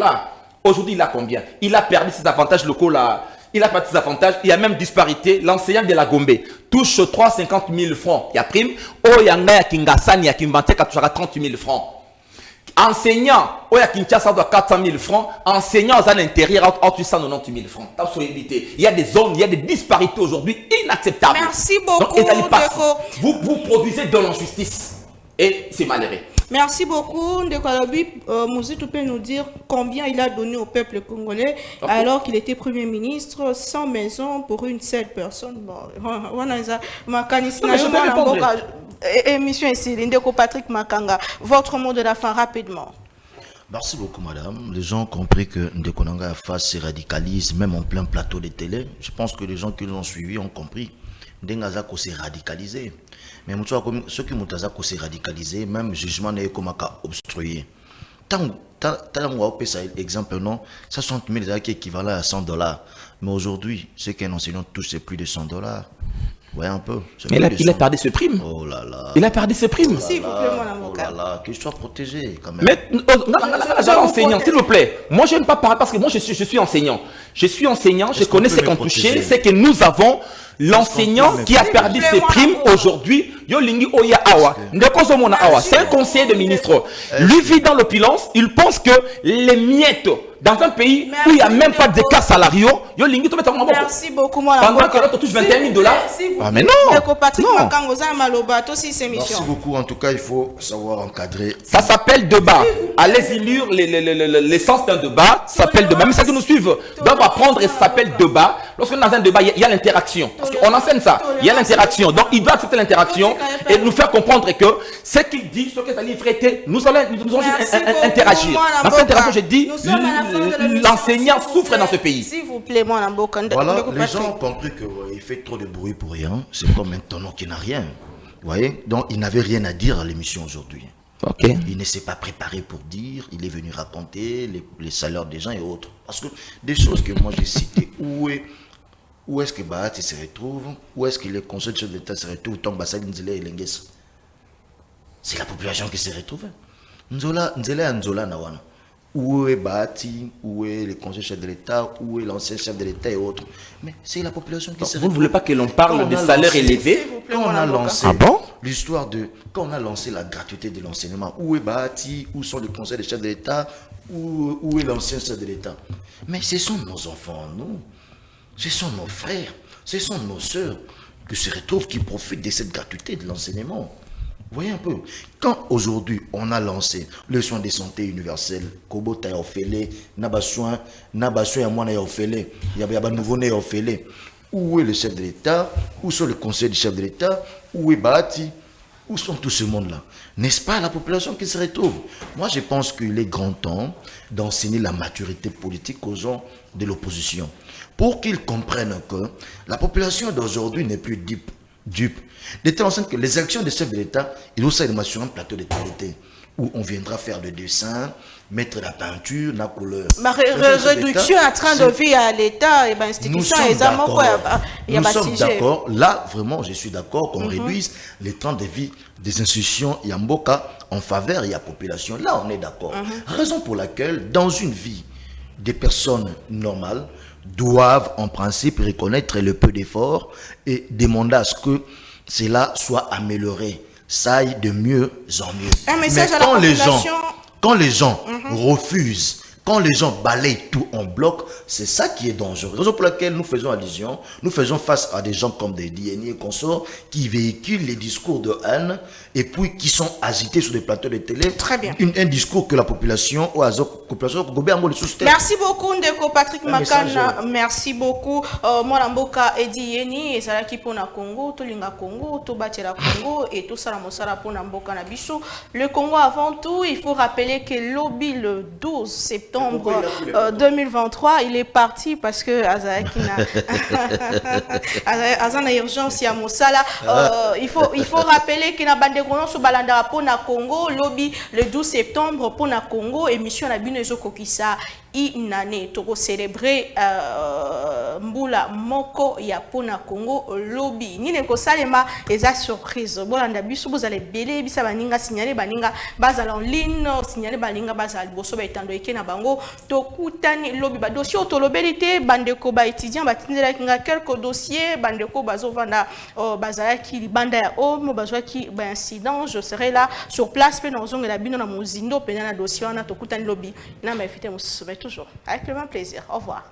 Aujourd'hui, il a combien? Il a perdu ses avantages locaux là. Il a perdu ses avantages. Il y a même disparité. L'enseignant de la Gombe touche 350 000 francs. Il y a prime. Oh, il y a un gars qui Kingasani, qui Mbante, qui touche 30 000 francs. Enseignant, au Kinshasa doit 400 000 francs. Enseignant à l'intérieur, en 190 000 francs. Il y a des zones, il y a des disparités aujourd'hui inacceptables. Merci beaucoup. Donc, vous produisez de l'injustice. Et c'est malheureux. Merci beaucoup. Ndeko Alobi, Mouzito peut nous dire combien il a donné au peuple congolais alors qu'il était Premier ministre, 100 maisons pour une seule personne. Bon, émission ici, Ndeko Patrick Makanga. Votre mot de la fin rapidement. Merci beaucoup, madame. Les gens ont compris que Ndeko Nanga face se radicalise, même en plein plateau de télé. Je pense que les gens qui l'ont suivi ont compris. Ndengazako s'est radicalisé. Mais ceux qui m'ont s'est radicalisé, même jugement n'est comme obstrué. Tant que ça exemple, non, 60 000 qui est équivalent à $100. Mais aujourd'hui, ce qu'un enseignant touche, c'est plus de $100. Ouais, un peu. Mais il a perdu ce prime. Oh là là. Il a perdu ce prime. S'il vous plaît, mon avocat. Oh là là, qu'il soit protégé quand même. Mais, enseignant, s'il vous plaît. Moi, je n'aime pas parler parce que moi, je suis enseignant. Je suis enseignant, je connais ce qu'on touché. C'est que nous avons l'enseignant qui a perdu ses primes aujourd'hui. yo lingi oya awa ndeko zo mona awa c'est un conseiller de ministre lui vit dans l'opulence il pense que les miettes dans un pays où il n'y a même pas de cas salariaux, merci beaucoup, moi. Pendant que l'autre touche 21 000 $. Ah, mais non! Merci beaucoup. En tout cas, il faut savoir encadrer. Ça s'appelle débat. Allez-y lire l'essence d'un débat. Ça s'appelle débat. Même ceux qui nous suivent doivent apprendre et ça s'appelle débat. Lorsque dans un débat, il y a l'interaction. Parce qu'on enseigne ça. Il y a l'interaction. Donc, il doit accepter l'interaction et nous faire comprendre que ce qu'il dit, ce que ça livre était, nous allons interagir. Dans cette interaction, j'ai dit, l'enseignant souffre dans ce pays. S'il vous plaît, moi, voilà, les gens ont compris qu'il fait trop de bruit pour rien. C'est comme un tonneau qui n'a rien. Vous voyez? Donc, il n'avait rien à dire à l'émission aujourd'hui. Okay. Il ne s'est pas préparé pour dire. Il est venu raconter les salaires des gens et autres. Parce que des choses que moi j'ai citées, où est-ce que Bahati se retrouve? Où est-ce que les conseils de chef d'État se retrouvent? C'est la population qui se retrouve. Nzola Nawana. Où est Bahati? Où est le conseil chef de l'État? Où est l'ancien chef de l'État et autres? Mais c'est la population qui se retrouve. Vous ne voulez pas que l'on parle des salaires élevés? Quand on a lancé l'histoire de... Quand on a lancé la gratuité de l'enseignement, où est Bahati? Où sont les conseils des chefs de l'État? Où est l'ancien chef de l'État? Mais ce sont nos enfants, nous. Ce sont nos frères. Ce sont nos sœurs qui se retrouvent, qui profitent de cette gratuité de l'enseignement. Vous voyez un peu, quand aujourd'hui on a lancé le soin de santé universel, Kobota ya ofele, naba soin ya mwana ya ofele, yaba nouveau-né ya ofele, où est le chef de l'État, où sont les conseils du chef de l'État, où est Bahati, où sont tout ce monde-là? N'est-ce pas la population qui se retrouve? Moi je pense qu'il est grand temps d'enseigner la maturité politique aux gens de l'opposition, pour qu'ils comprennent que la population d'aujourd'hui n'est plus dupe. De telle sorte que les actions des chefs de l'État, ils ont ça sur un plateau de qualité où on viendra faire le dessin, mettre la peinture, la couleur. Ma réduction en train de vie à l'État et l'institution nous sommes d'accord. Là, vraiment, je suis d'accord qu'on réduise les temps de vie des institutions Yamboka en faveur de la population. Là, on est d'accord. Raison pour laquelle, dans une vie, des personnes normales doivent en principe reconnaître le peu d'efforts et demander à ce que cela soit amélioré, ça aille de mieux en mieux. Mais quand les gens refusent, quand les gens balayent tout en bloc, c'est ça qui est dangereux. Raison pour laquelle nous faisons allusion, nous faisons face à des gens comme des DNI et consorts qui véhiculent les discours de haine et puis qui sont agités sur des plateaux de télé. Très bien. Un discours que la population, merci beaucoup, Ndeko Patrick Makana. Merci beaucoup. Moramboka Edi Yeni, Ezalaki Pona Congo, Tolinga Congo, Tobatera Congo et tout ça, la Mosara Pona Mboka Nabiso. Le Congo avant tout, il faut rappeler que lobby le 12 septembre 2023, il est parti parce que Azana urgence à Mosala. Il faut rappeler qu'il y a bande sur Balanda pour na Congo, lobby le 12 septembre pour na Congo, émission na Binezo Kokisa. Inane toko célébrer mbula moko ya pona Congo lobby nine ko salema eza surprise bolanda biso bozale belé bisa baninga signaler baninga bazala en ligne signaler baninga bazala boso ba etando eke na bango tokutani lobby ba dossier to lobelité bandeko ba étudiant batindela kinga quelques dossiers bandeko bazovanda bazala ki libanda ya homme bazwa ki ba incident je serai là sur place pe na ozongela bino na mozindo pe na dossier wana tokutani lobby na ma invité mo toujours. Avec le même plaisir. Au revoir.